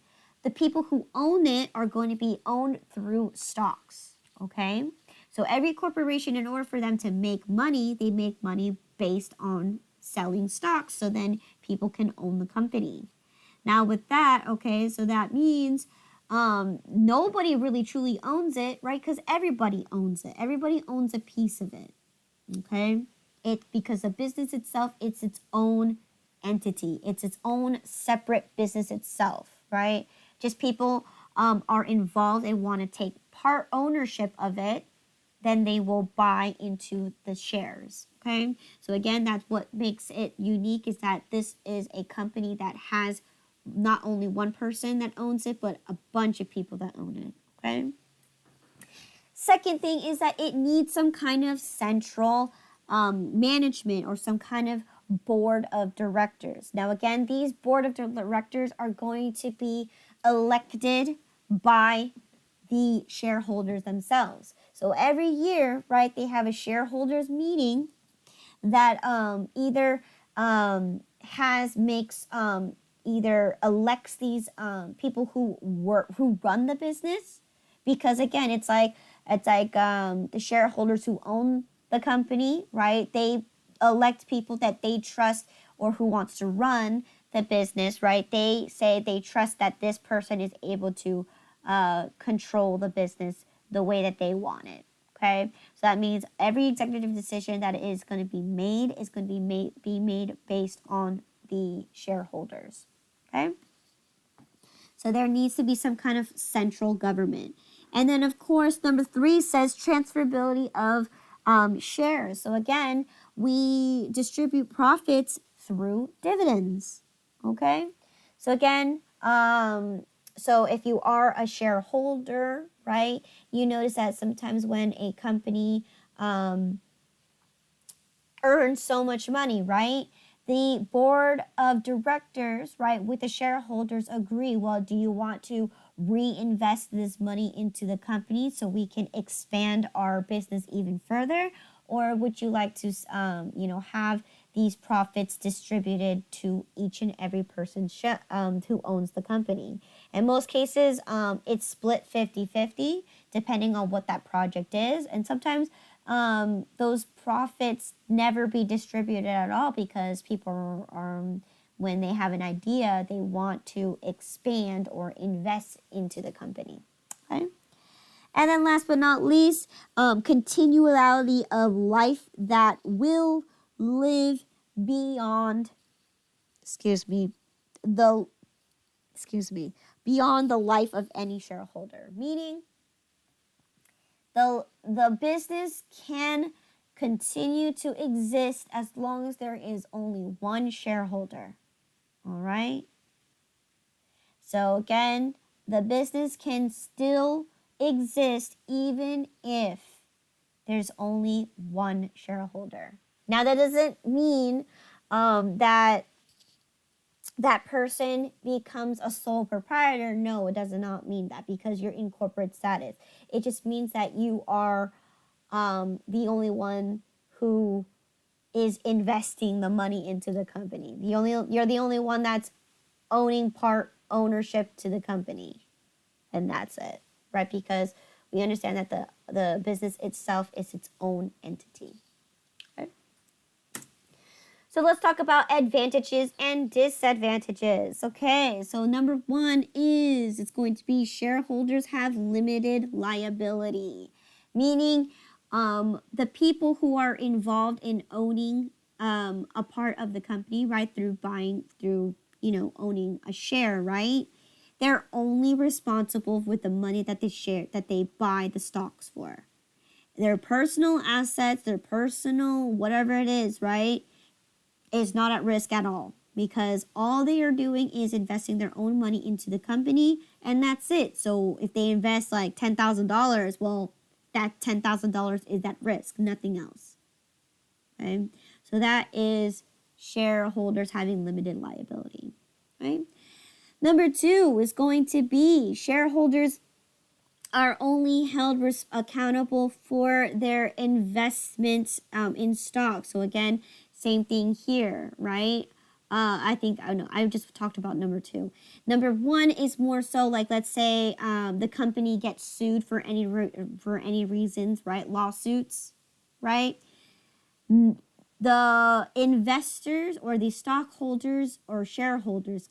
The people who own it are going to be owned through stocks, okay? So every corporation, in order for them to make money, they make money based on selling stocks. So then people can own the company. Now with that, okay, so that means nobody really truly owns it, right? Because everybody owns it. Everybody owns a piece of it, okay? Because the business itself, it's its own entity. It's its own separate business itself, right? Just people are involved and want to take part ownership of it, then they will buy into the shares, okay? So again, that's what makes it unique is that this is a company that has not only one person that owns it, but a bunch of people that own it, okay? Second thing is that it needs some kind of central management or some kind of board of directors. Now, again, these board of directors are going to be elected by the shareholders themselves. So every year, right, they have a shareholders meeting that either makes either elects these people who run the business, because again it's like the shareholders who own the company, right? They elect people that they trust or who wants to run the business, right? They say they trust that this person is able to control the business the way that they want it. Okay, so that means every executive decision that is going to be made is going to be made based on the shareholders. Okay, so there needs to be some kind of central government. And then, of course, number 3 says transferability of shares. So again, we distribute profits through dividends. Okay, so again, so if you are a shareholder, right, you notice that sometimes when a company earns so much money, right, the board of directors, right, with the shareholders agree, well, do you want to reinvest this money into the company so we can expand our business even further? Or would you like to, have these profits distributed to each and every person who owns the company? In most cases, it's split 50-50, depending on what that project is. And sometimes those profits never be distributed at all because people are, when they have an idea, they want to expand or invest into the company. Okay. And then last but not least, continuality of life that will live beyond, the, beyond the life of any shareholder. Meaning, the business can continue to exist as long as there is only one shareholder. All right? So again, the business can still exist even if there's only one shareholder. Now, that doesn't mean that that person becomes a sole proprietor. No, it does not mean that, because you're in corporate status. It just means that you are the only one who is investing the money into the company. You're the only one that's owning part ownership to the company, and that's it, right? Because we understand that the business itself is its own entity. Okay? So let's talk about advantages and disadvantages. Okay, so number 1 is it's going to be shareholders have limited liability, meaning the people who are involved in owning a part of the company, right, through owning a share, right, they're only responsible with the money that they buy the stocks for. Their personal assets, their personal whatever it is, right, is not at risk at all, because all they are doing is investing their own money into the company, and that's it. So if they invest like $10,000, well, that $10,000 is at risk, nothing else. Okay, so that is shareholders having limited liability. Right. Number 2 is going to be shareholders are only held accountable for their investments in stock. So again, same thing here, right? I just talked about number 2. Number 1 is more so like, let's say the company gets sued for any reasons, right? Lawsuits, right? The investors or the stockholders or shareholders,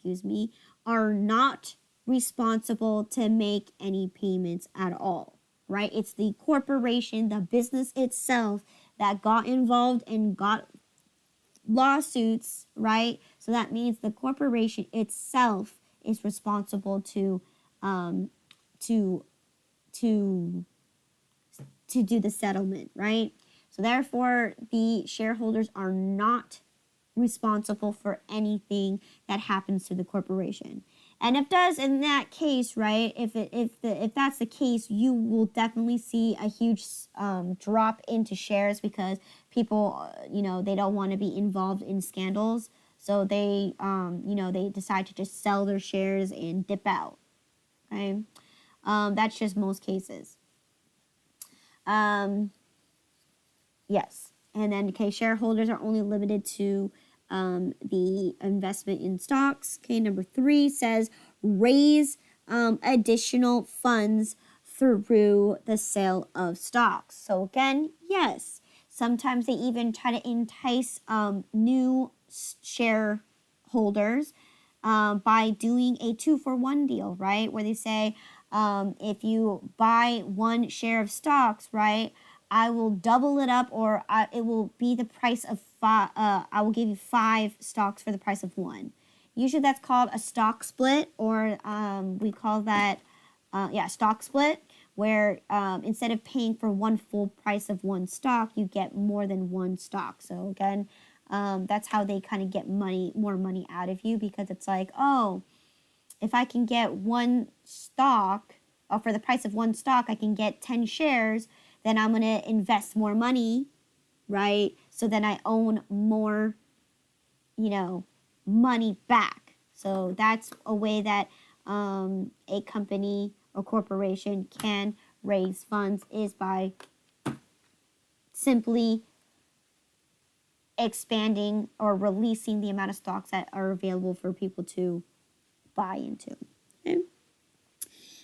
are not responsible to make any payments at all, right? It's the corporation, the business itself, that got involved and got lawsuits, right? So that means the corporation itself is responsible to do the settlement, right? So therefore, the shareholders are not responsible for anything that happens to the corporation. And in that case, right, if that's the case, you will definitely see a huge drop into shares, because people, they don't want to be involved in scandals. So they, they decide to just sell their shares and dip out. Okay. That's just most cases. Yes. And then, shareholders are only limited to the investment in stocks. Okay, number 3 says raise additional funds through the sale of stocks. So again, yes, sometimes they even try to entice new shareholders by doing a 2-for-1 deal, right? Where they say, if you buy 1 share of stocks, right, I will double it up, or it will be the price of 5. I will give you 5 stocks for the price of 1. Usually that's called a stock split, or we call that, stock split, where instead of paying for 1 full price of 1 stock, you get more than 1 stock. So again, that's how they kind of get more money out of you, because it's like, oh, if I can get 1 stock, or for the price of 1 stock, I can get 10 shares, then I'm going to invest more money, right? So then I own more, money back. So that's a way that a company or corporation can raise funds, is by simply expanding or releasing the amount of stocks that are available for people to buy into. Okay.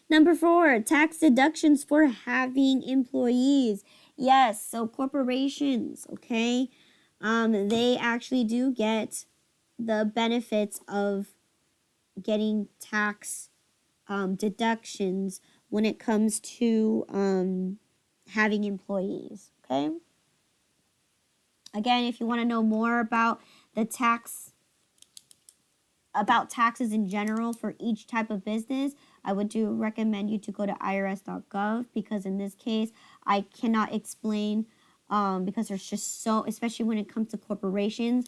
Number 4, tax deductions for having employees. Yes, so corporations, okay, they actually do get the benefits of getting tax deductions when it comes to having employees, okay? Again, if you want to know more about taxes in general for each type of business, I would recommend you to go to irs.gov, because in this case, I cannot explain because there's just so, especially when it comes to corporations,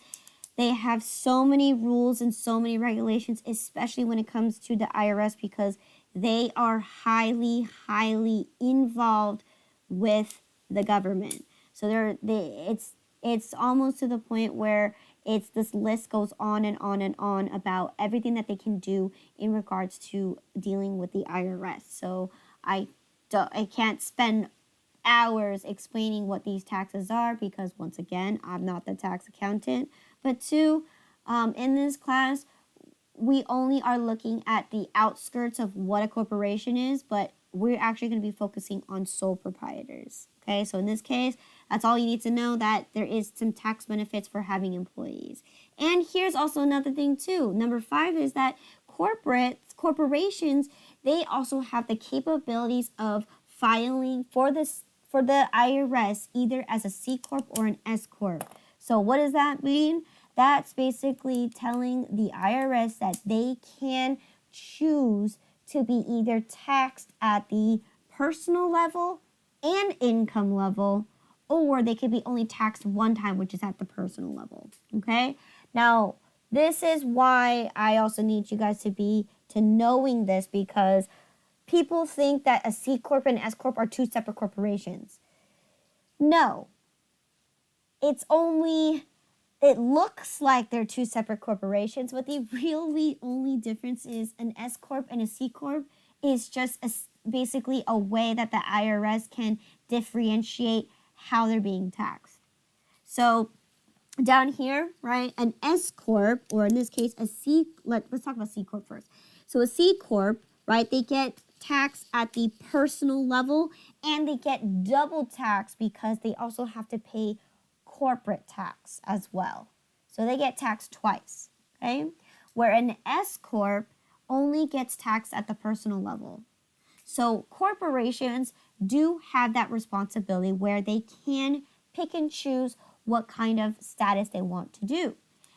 they have so many rules and so many regulations, especially when it comes to the IRS, because they are highly, highly involved with the government. So it's almost to the point where this list goes on and on and on about everything that they can do in regards to dealing with the IRS. So I can't spend hours explaining what these taxes are, because once again, I'm not the tax accountant. But 2, in this class, we only are looking at the outskirts of what a corporation is, but we're actually going to be focusing on sole proprietors. Okay, so in this case, that's all you need to know, that there is some tax benefits for having employees. And here's also another thing too. Number 5 is that corporations, they also have the capabilities of filing for the IRS either as a C Corp or an S Corp. So what does that mean? That's basically telling the IRS that they can choose to be either taxed at the personal level and income level, or they could be only taxed one time, which is at the personal level. Okay? Now, this is why I also need you guys to knowing this, because people think that a C Corp and S Corp are 2 separate corporations. No. It looks like they're 2 separate corporations, but the really only difference is an S Corp and a C Corp is just basically a way that the IRS can differentiate how they're being taxed. So down here, right, an S Corp, or in this case, let's talk about C Corp first. So a C Corp, right, they get taxed at the personal level, and they get double taxed because they also have to pay corporate tax as well. So they get taxed twice, okay? Where an S Corp only gets taxed at the personal level. So corporations do have that responsibility where they can pick and choose what kind of status they want to do.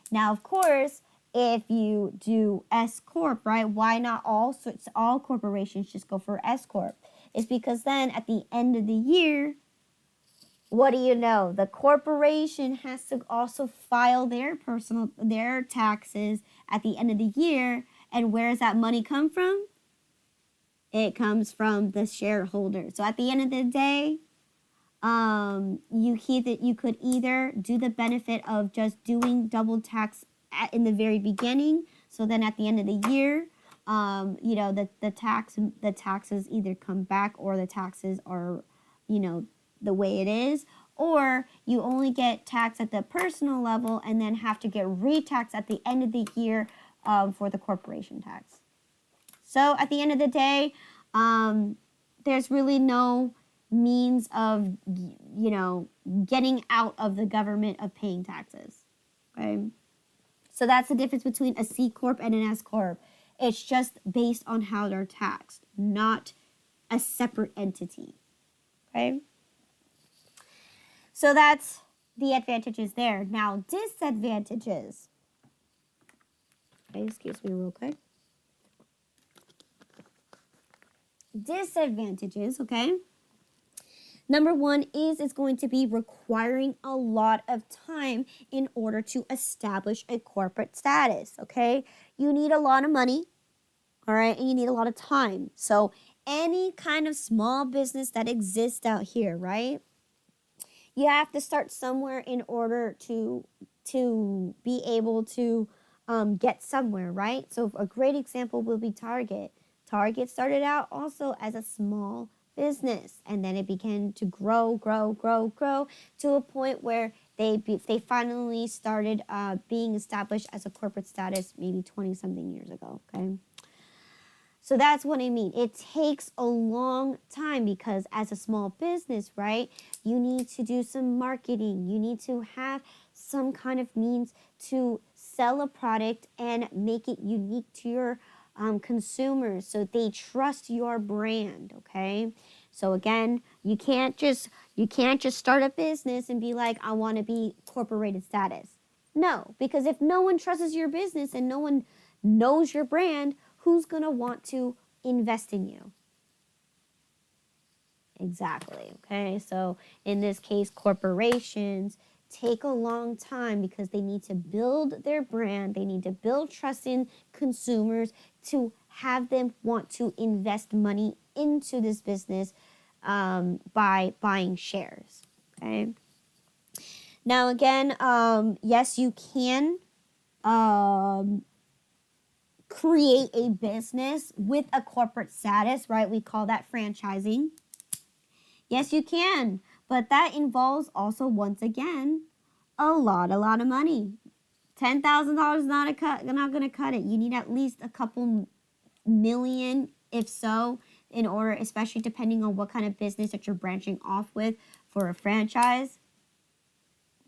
Now, of course, if you do S Corp, right, why not all corporations just go for S Corp? It's because then at the end of the year, what do you know? The corporation has to also file their taxes at the end of the year. And where does that money come from? It comes from the shareholder. So at the end of the day, you could either do the benefit of just doing double tax in the very beginning. So then at the end of the year, the taxes either come back, or the taxes are, the way it is, or you only get taxed at the personal level and then have to get re-taxed at the end of the year for the corporation tax. So at the end of the day, there's really no means of, getting out of the government of paying taxes. Okay? So that's the difference between a C Corp and an S Corp. It's just based on how they're taxed, not a separate entity. Okay? So that's the advantages there. Now, disadvantages. Okay, excuse me real quick. Disadvantages, okay? Number one is it's going to be requiring a lot of time in order to establish a corporate status, okay? You need a lot of money, all right, and you need a lot of time. So any kind of small business that exists out here, right? You have to start somewhere in order to be able to get somewhere, right? So a great example will be Target. Target started out also as a small business, and then it began to grow to a point where they finally started being established as a corporate status maybe 20 something years ago. Okay, so that's what I mean. It takes a long time because as a small business, right, you need to do some marketing. You need to have some kind of means to sell a product and make it unique to your consumers so they trust your brand. Okay, so again, you can't just start a business and be like, I want to be corporated status. No, because if no one trusts your business and no one knows your brand, who's going to want to invest in you? Exactly. Okay, so in this case, corporations take a long time because they need to build their brand. They need to build trust in consumers to have them want to invest money into this business by buying shares. Okay. Now again, yes, you can create a business with a corporate status, right? We call that franchising. Yes, you can, but that involves also, once again, a lot of money. $10,000 is not going to cut it. You need at least a couple million, if so, in order, especially depending on what kind of business that you're branching off with for a franchise.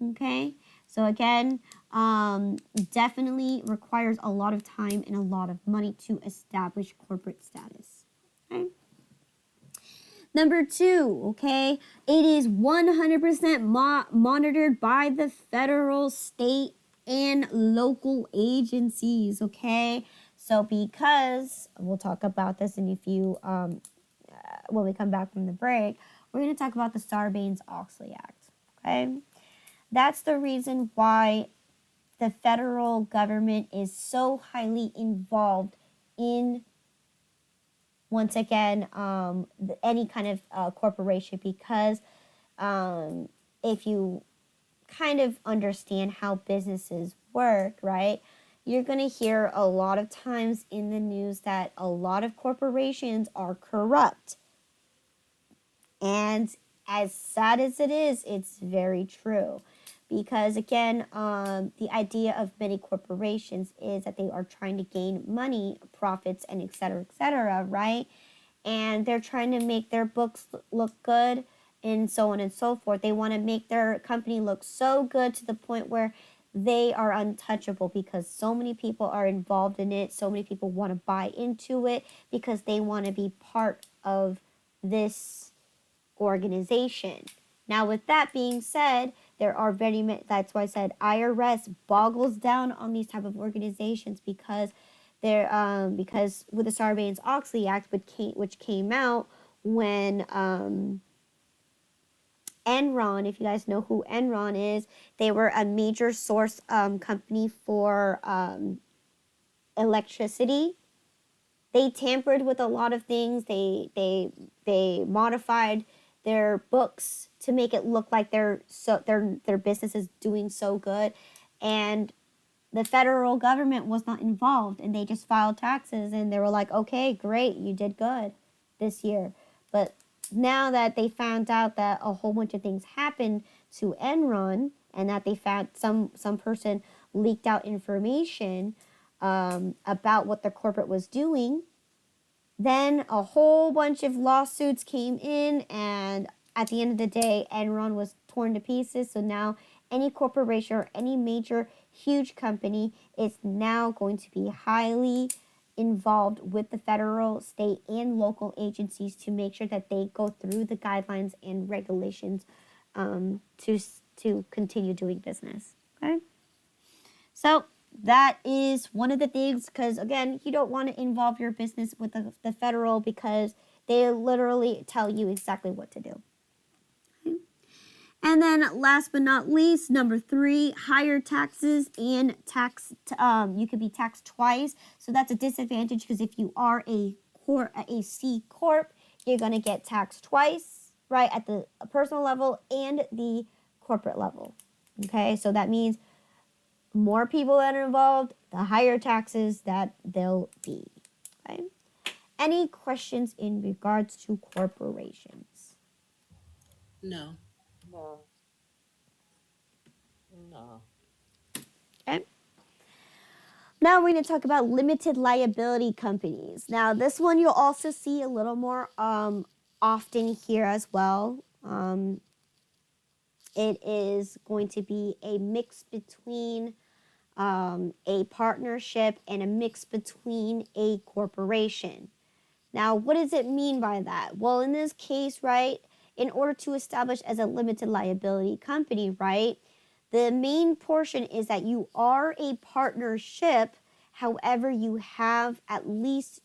Okay, so again, definitely requires a lot of time and a lot of money to establish corporate status. Okay. Number two, okay, it is 100% monitored by the federal, state, and local agencies, okay? So because, we'll talk about this in a few, when we come back from the break, we're going to talk about the Sarbanes-Oxley Act, okay? That's the reason why the federal government is so highly involved in, once again, any kind of corporation, because if you kind of understand how businesses work, right, you're going to hear a lot of times in the news that a lot of corporations are corrupt. And as sad as it is, it's very true. Because again, the idea of many corporations is that they are trying to gain money, profits, and et cetera, right? And they're trying to make their books look good and so on and so forth. They want to make their company look so good to the point where they are untouchable because so many people are involved in it. So many people want to buy into it because they want to be part of this organization. Now, with that being said, there are very many, that's why I said IRS boggles down on these type of organizations because because with the Sarbanes-Oxley Act, which came out when Enron, if you guys know who Enron is, they were a major source company for electricity. They tampered with a lot of things. They modified their books to make it look like their business is doing so good, and the federal government was not involved, and they just filed taxes, and they were like, okay, great, you did good this year. But now that they found out that a whole bunch of things happened to Enron, and that they found some person leaked out information about what the corporate was doing, then a whole bunch of lawsuits came in, and at the end of the day, Enron was torn to pieces. So now any corporation or any major huge company is now going to be highly involved with the federal, state, and local agencies to make sure that they go through the guidelines and regulations to continue doing business. Okay, so that is one of the things, because again, you don't want to involve your business with the federal, because they literally tell you exactly what to do. Okay. And then last but not least, number 3, higher taxes and you could be taxed twice. So that's a disadvantage, because if you are a C corp, you're going to get taxed twice, right, at the personal level and the corporate level. Okay, so that means more people that are involved, the higher taxes that they'll be. Okay? Any questions in regards to corporations?
No.
No. No.
Okay. Now we're going to talk about limited liability companies. Now this one you'll also see a little more often here as well. It is going to be a mix between a partnership and a mix between a corporation. Now, what does it mean by that? Well, in this case, right, in order to establish as a limited liability company, right, the main portion is that you are a partnership. However, you have at least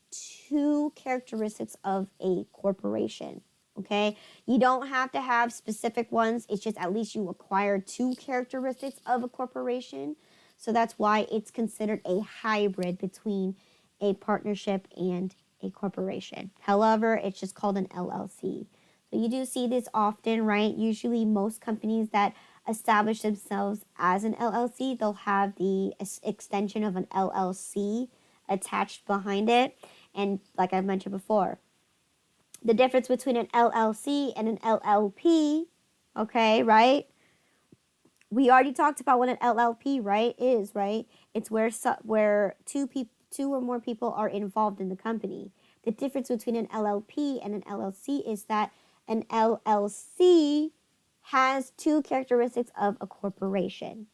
2 characteristics of a corporation. Okay, you don't have to have specific ones. It's just at least you acquire 2 characteristics of a corporation. So that's why it's considered a hybrid between a partnership and a corporation. However, it's just called an LLC. So you do see this often, right? Usually most companies that establish themselves as an LLC, they'll have the extension of an LLC attached behind it. And like I mentioned before, the difference between an LLC and an LLP, okay, right? We already talked about what an LLP, right, is, right? It's where two or more people are involved in the company. The difference between an LLP and an LLC is that an LLC has 2 characteristics of a corporation.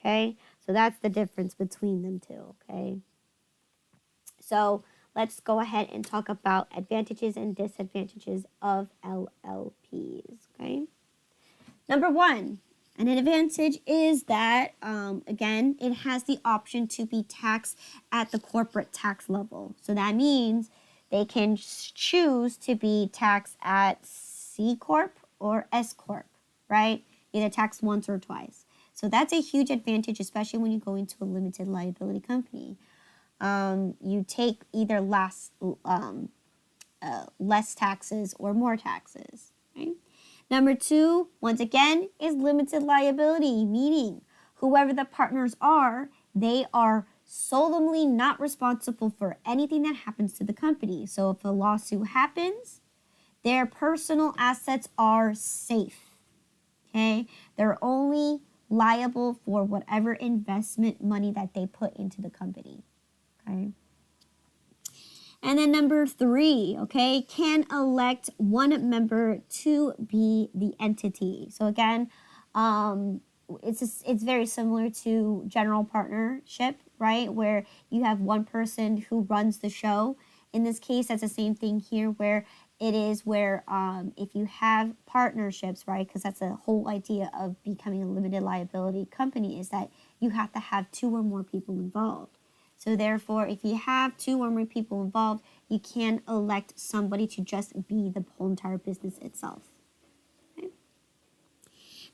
Okay? So that's the difference between them two, okay? So let's go ahead and talk about advantages and disadvantages of LLPs, okay? Number 1, an advantage is that, again, it has the option to be taxed at the corporate tax level. So that means they can choose to be taxed at C Corp or S Corp, right? Either taxed once or twice. So that's a huge advantage, especially when you go into a limited liability company. You take either less taxes or more taxes, right? Number 2, once again, is limited liability, meaning whoever the partners are, they are solemnly not responsible for anything that happens to the company. So if a lawsuit happens, their personal assets are safe, okay? They're only liable for whatever investment money that they put into the company, okay? And then number 3, okay, can elect one member to be the entity. So again, it's very similar to general partnership, right, where you have one person who runs the show. In this case, that's the same thing here, where it is where if you have partnerships, right, because that's the whole idea of becoming a limited liability company, is that you have to have 2 or more people involved. So therefore, if you have 2 or more people involved, you can elect somebody to just be the whole entire business itself. Okay.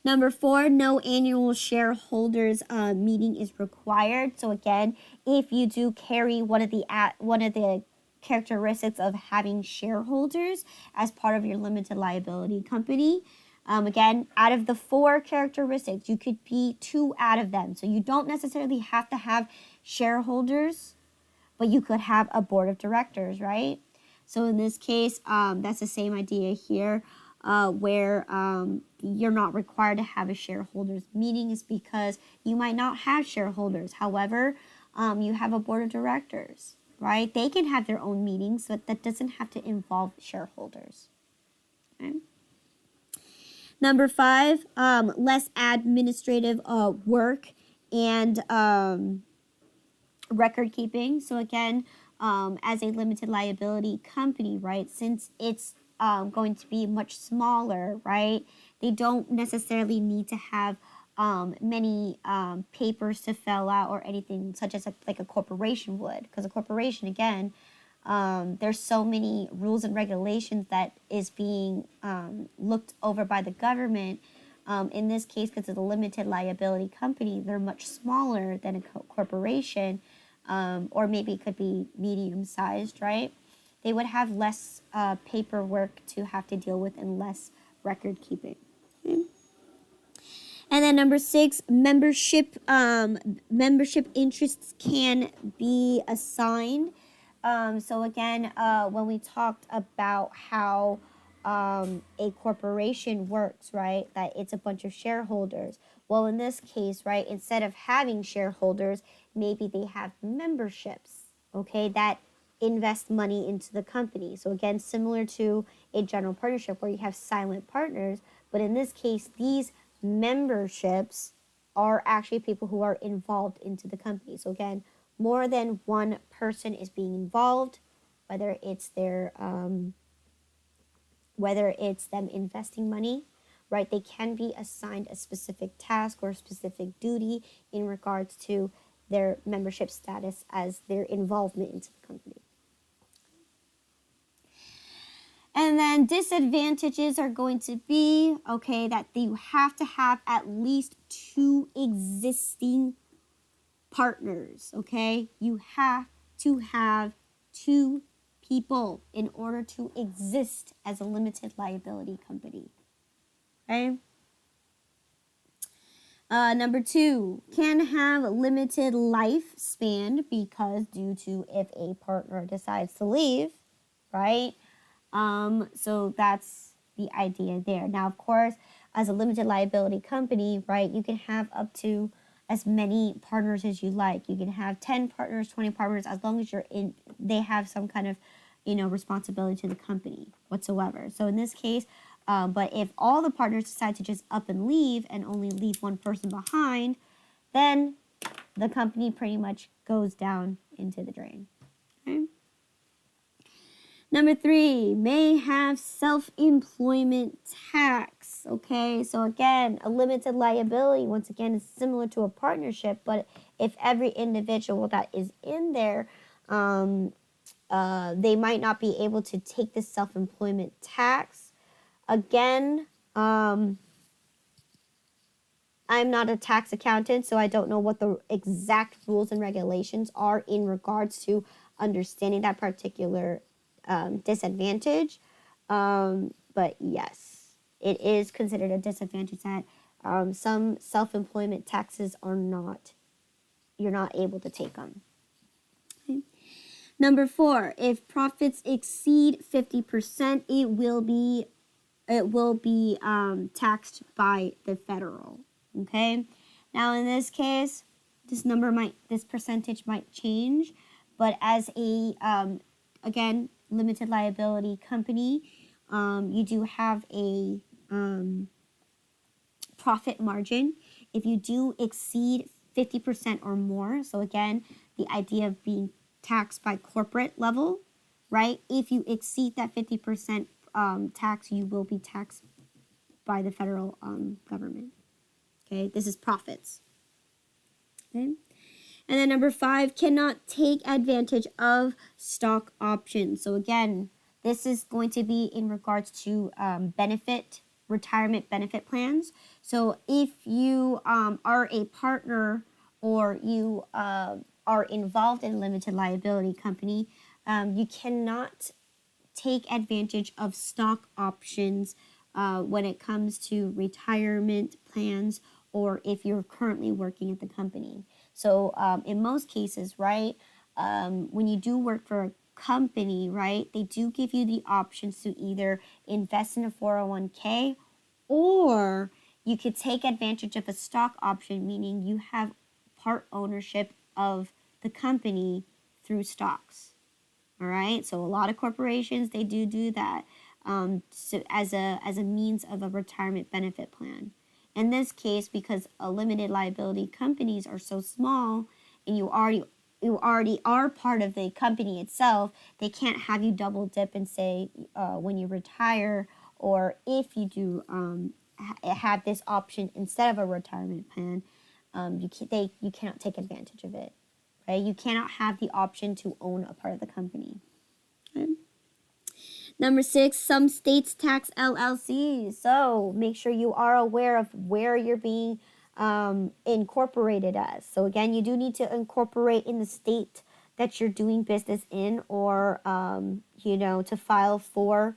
Number 4, no annual shareholders meeting is required. So again, if you do carry one of the characteristics of having shareholders as part of your limited liability company, again, out of the 4 characteristics, you could be 2 out of them. So you don't necessarily have to have shareholders, but you could have a board of directors, right? So in this case, that's the same idea here, where you're not required to have a shareholders meeting is because you might not have shareholders. However, you have a board of directors, right? They can have their own meetings, but that doesn't have to involve shareholders. Okay. Number 5, less administrative work and record keeping. So again, as a limited liability company, right, since it's going to be much smaller, right, they don't necessarily need to have many papers to fill out or anything such as like a corporation would, because a corporation, again, there's so many rules and regulations that is being looked over by the government. In this case, because it's a limited liability company, they're much smaller than a corporation, or maybe it could be medium sized, right? They would have less paperwork to have to deal with and less record keeping. Okay. And then number 6, membership interests can be assigned. So again, when we talked about how a corporation works, right, that it's a bunch of shareholders. Well, in this case, right, instead of having shareholders, maybe they have memberships, okay, that invest money into the company. So again, similar to a general partnership where you have silent partners, but in this case, these memberships are actually people who are involved into the company. So again, more than one person is being involved, whether it's them investing money, right? They can be assigned a specific task or a specific duty in regards to their membership status as their involvement into the company. And then disadvantages are going to be, okay, that you have to have at least 2 existing partners, okay? You have to have 2 people in order to exist as a limited liability company, okay? Number 2, can have limited lifespan because due to if a partner decides to leave, right? So that's the idea there. Now, of course, as a limited liability company, right, you can have up to as many partners as you like. You can have 10 partners, 20 partners, as long as they have some kind of, responsibility to the company whatsoever. So in this case, but if all the partners decide to just up and leave and only leave one person behind, then the company pretty much goes down into the drain. Okay. Number 3, may have self-employment tax. Okay, so again, a limited liability, once again, is similar to a partnership, but if every individual that is in there, they might not be able to take the self-employment tax. Again, I'm not a tax accountant, so I don't know what the exact rules and regulations are in regards to understanding that particular disadvantage. But yes, it is considered a disadvantage that some self-employment taxes you're not able to take them. Okay. Number 4, if profits exceed 50%, it will be taxed by the federal. Okay. Now in this case, this percentage might change, but as a again, limited liability company, you do have a profit margin. If you do exceed 50% or more, so again, the idea of being taxed by corporate level, right? If you exceed that 50% tax, you will be taxed by the federal government. Okay, this is profits. Okay. And then number 5, cannot take advantage of stock options. So again, this is going to be in regards to retirement benefit plans. So if you are a partner or you are involved in a limited liability company, you cannot take advantage of stock options when it comes to retirement plans or if you're currently working at the company. So in most cases, right, when you do work for company, right, they do give you the options to either invest in a 401k, or you could take advantage of a stock option, meaning you have part ownership of the company through stocks. All right, so a lot of corporations, they do that, so as a means of a retirement benefit plan. In this case, because a limited liability companies are so small, and you already are part of the company itself, they can't have you double dip and say, when you retire, or if you do have this option instead of a retirement plan, you cannot take advantage of it. Right? You cannot have the option to own a part of the company. Okay. Number 6, some states tax LLCs. So make sure you are aware of where you're being incorporated as. So again, you do need to incorporate in the state that you're doing business in, or to file for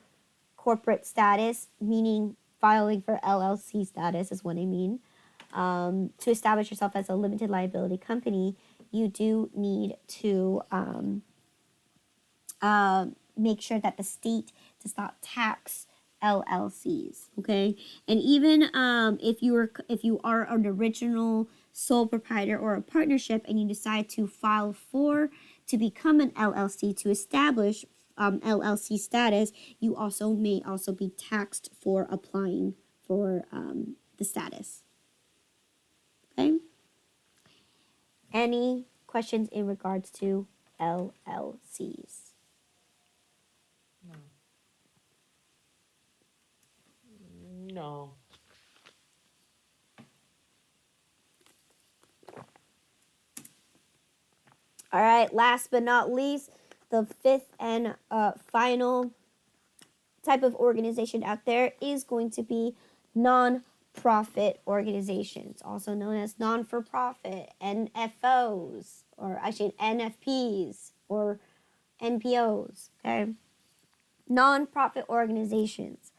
corporate status, meaning filing for LLC status is what I mean. To establish yourself as a limited liability company, you do need to make sure that the state does not tax LLCs. Okay, and even if you are an original sole proprietor or a partnership, and you decide to file to become an LLC, to establish LLC status, you may also be taxed for applying for the status. Okay. Any questions in regards to LLCs?
No.
All right, last but not least, the fifth and final type of organization out there is going to be non-profit organizations, also known as non-for-profit, NFOs, or actually NFPs, or NPOs, okay? Non-profit organizations.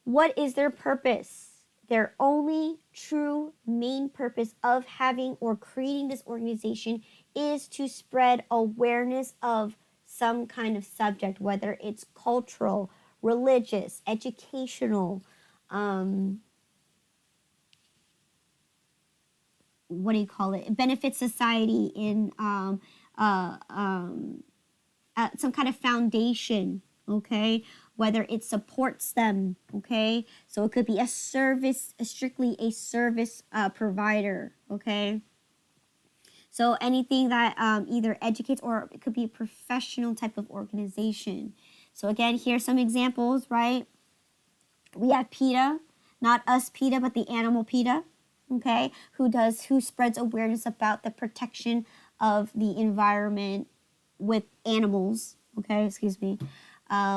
What is their purpose? Their only true main purpose of having or creating this organization is to spread awareness of some kind of subject, whether it's cultural, religious, educational, it benefits society in some kind of foundation, okay, whether it supports them, okay, so it could be strictly a service provider, okay, so anything that either educates, or it could be a professional type of organization. So again, here's some examples, right? We have PETA, not us PETA, but the animal PETA, okay, who spreads awareness about the protection of the environment with animals, okay, excuse me.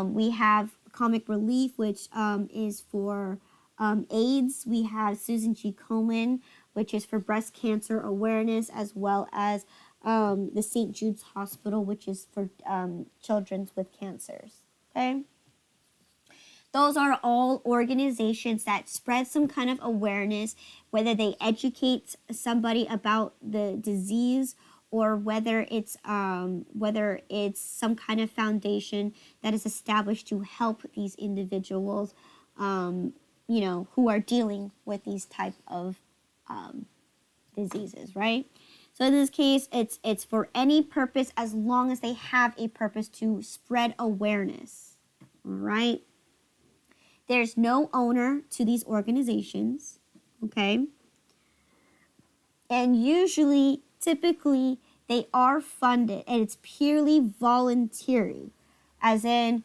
We have Comic Relief, which is for AIDS. We have Susan G. Komen, which is for breast cancer awareness, as well as the St. Jude's Hospital, which is for children with cancers, okay? Those are all organizations that spread some kind of awareness, whether they educate somebody about the disease, or whether it's some kind of foundation that is established to help these individuals, who are dealing with these type of diseases, right? So in this case, it's for any purpose, as long as they have a purpose to spread awareness. All right. There's no owner to these organizations, okay? And typically, they are funded, and it's purely voluntary, as in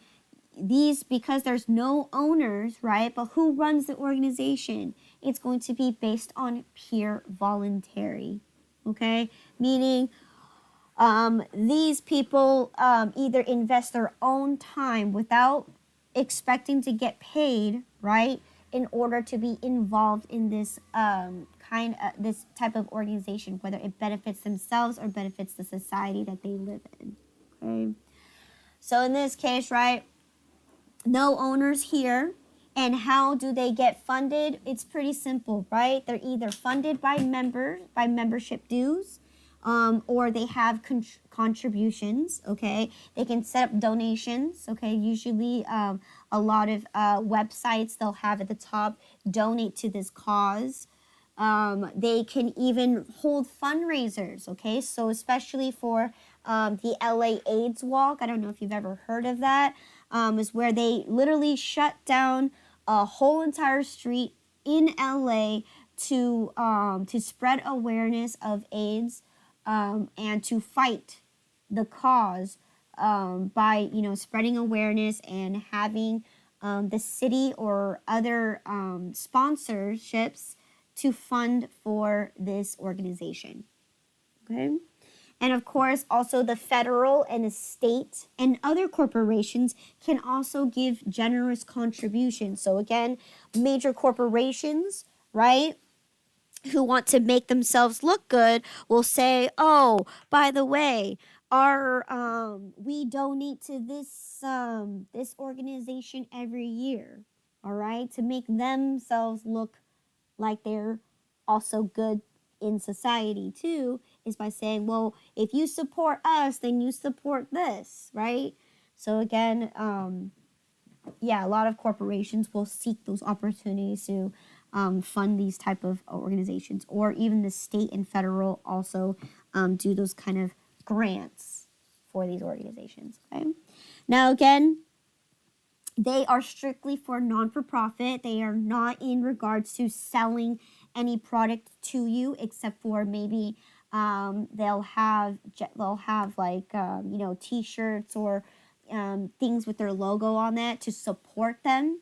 because there's no owners, right? But who runs the organization? It's going to be based on pure voluntary, okay? Meaning these people either invest their own time without expecting to get paid, right, in order to be involved in this this type of organization, whether it benefits themselves or benefits the society that they live in. Okay, so in this case, right, no owners here. And how do they get funded? It's pretty simple, right? They're either funded by membership dues, or they have contributions. Okay, they can set up donations. Okay, usually a lot of websites they'll have at the top donate to this cause. They can even hold fundraisers. Okay, so especially for the LA AIDS Walk, I don't know if you've ever heard of that. Is where they literally shut down a whole entire street in LA to spread awareness of AIDS and to fight the cause by spreading awareness and having the city or other sponsorships to fund for this organization. Okay. And of course, also the federal and the state and other corporations can also give generous contributions. So again, major corporations, right, who want to make themselves look good will say, "Oh, by the way, our we donate to this organization every year." All right, to make themselves look like they're also good in society too, is by saying, well, if you support us, then you support this, right? So again, yeah, a lot of corporations will seek those opportunities to fund these type of organizations, or even the state and federal also do those kind of grants for these organizations. Okay, now again, they are strictly for non-for-profit. They are not in regards to selling any product to you, except for maybe they'll have like T-shirts or things with their logo on that to support them.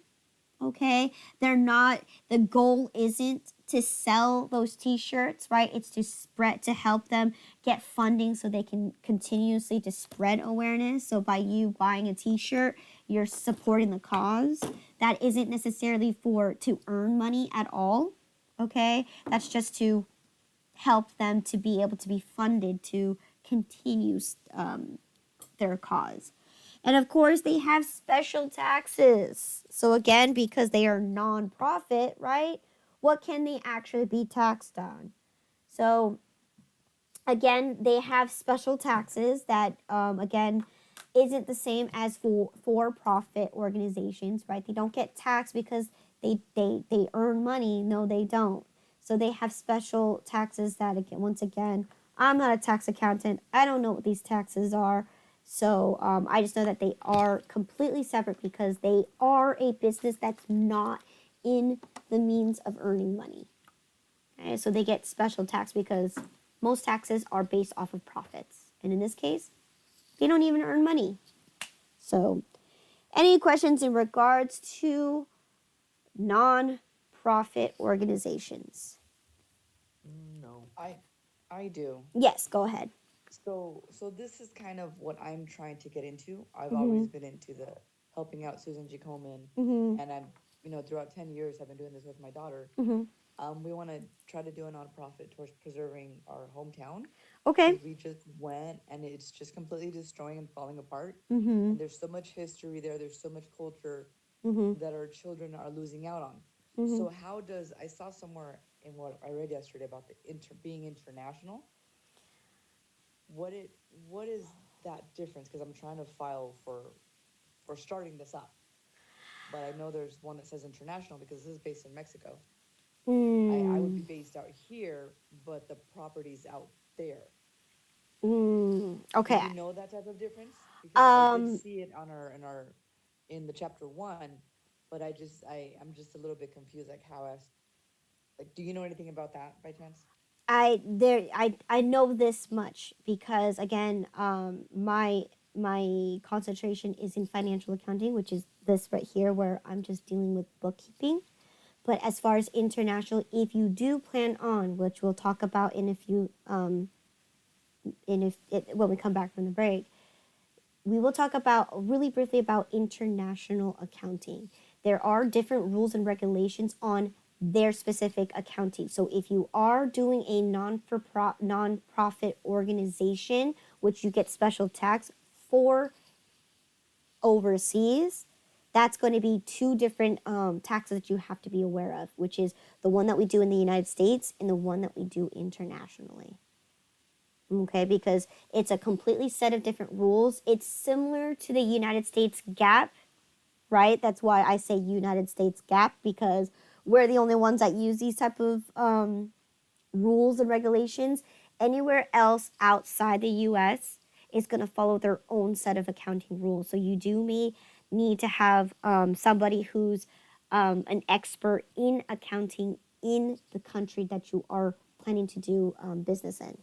Okay, they're not. The goal isn't to sell those T-shirts, right? It's to help them get funding so they can continuously to spread awareness. So by you buying a T-shirt, you're supporting the cause. That isn't necessarily to earn money at all. Okay, that's just to help them to be able to be funded to continue their cause. And of course, they have special taxes. So again, because they are nonprofit, right? What can they actually be taxed on? So again, they have special taxes that again isn't the same as for-profit organizations, right? They don't get taxed because they earn money. No, they don't. So they have special taxes that, again, once again, I'm not a tax accountant. I don't know what these taxes are. So I just know that they are completely separate because they are a business that's not in the means of earning money. Okay? So they get special tax because most taxes are based off of profits. And in this case, they don't even earn money. So any questions in regards to non-profit organizations?
No.
I do.
Yes, go ahead.
So this is kind of what I'm trying to get into. I've
Mm-hmm.
always been into the helping out Susan G. Komen,
Mm-hmm.
and I'm throughout 10 years I've been doing this with my daughter.
Mm-hmm.
We want to try to do a nonprofit towards preserving our hometown
Okay.
because we just went and it's just completely destroying and falling apart.
Mm-hmm.
And there's so much history there. There's so much culture
Mm-hmm.
that our children are losing out on.
Mm-hmm.
So how does I saw somewhere in what I read yesterday about the being international. What is that difference? Because I'm trying to file for starting this up, but I know there's one that says international because this is based in Mexico. I would be based out here, but the property's out there.
Okay.
Do you know that type of difference? Because I did see it on in the chapter 1, but I'm just a little bit confused. Like do you know anything about that by chance?
I know this much because again, my concentration is in financial accounting, which is this right here, where I'm just dealing with bookkeeping. But as far as international, if you do plan on, which we'll talk about in a few, when we come back from the break, we will talk about really briefly about international accounting. There are different rules and regulations on their specific accounting. So if you are doing a non-profit organization, which you get special tax for overseas, that's going to be two different taxes that you have to be aware of, which is the one that we do in the United States and the one that we do internationally. Okay, because it's a completely set of different rules. It's similar to the United States GAAP, right? That's why I say United States GAAP, because we're the only ones that use these type of rules and regulations. Anywhere else outside the US is going to follow their own set of accounting rules. So you do may need to have somebody who's an expert in accounting in the country that you are planning to do business in.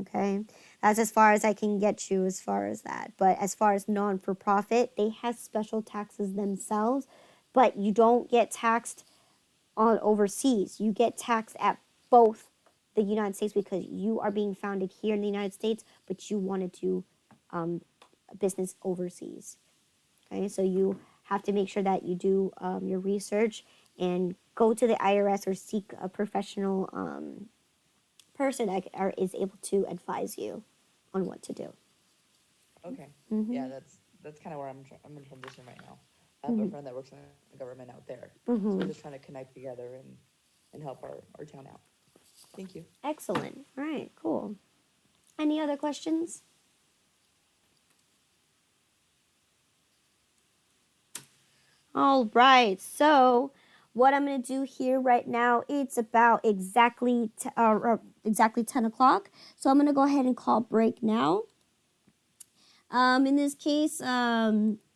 Okay, that's as far as I can get you as far as that. But as far as non for profit, they have special taxes themselves, but you don't get taxed on overseas. You get taxed at both the United States because you are being founded here in the United States, but you want to do a business overseas. Okay, so you have to make sure that you do your research and go to the IRS or seek a professional person that is able to advise you on what to do.
Okay.
Mm-hmm.
Yeah, that's kind of where I'm in transition right now. I have a friend that works in the government out there, so
Mm-hmm.
we're just trying to connect together and help our town out. Thank you.
Excellent. All right, cool. Any other questions? All right, so what I'm going to do here right now, it's about exactly 10 o'clock. So I'm going to go ahead and call break now. In this case,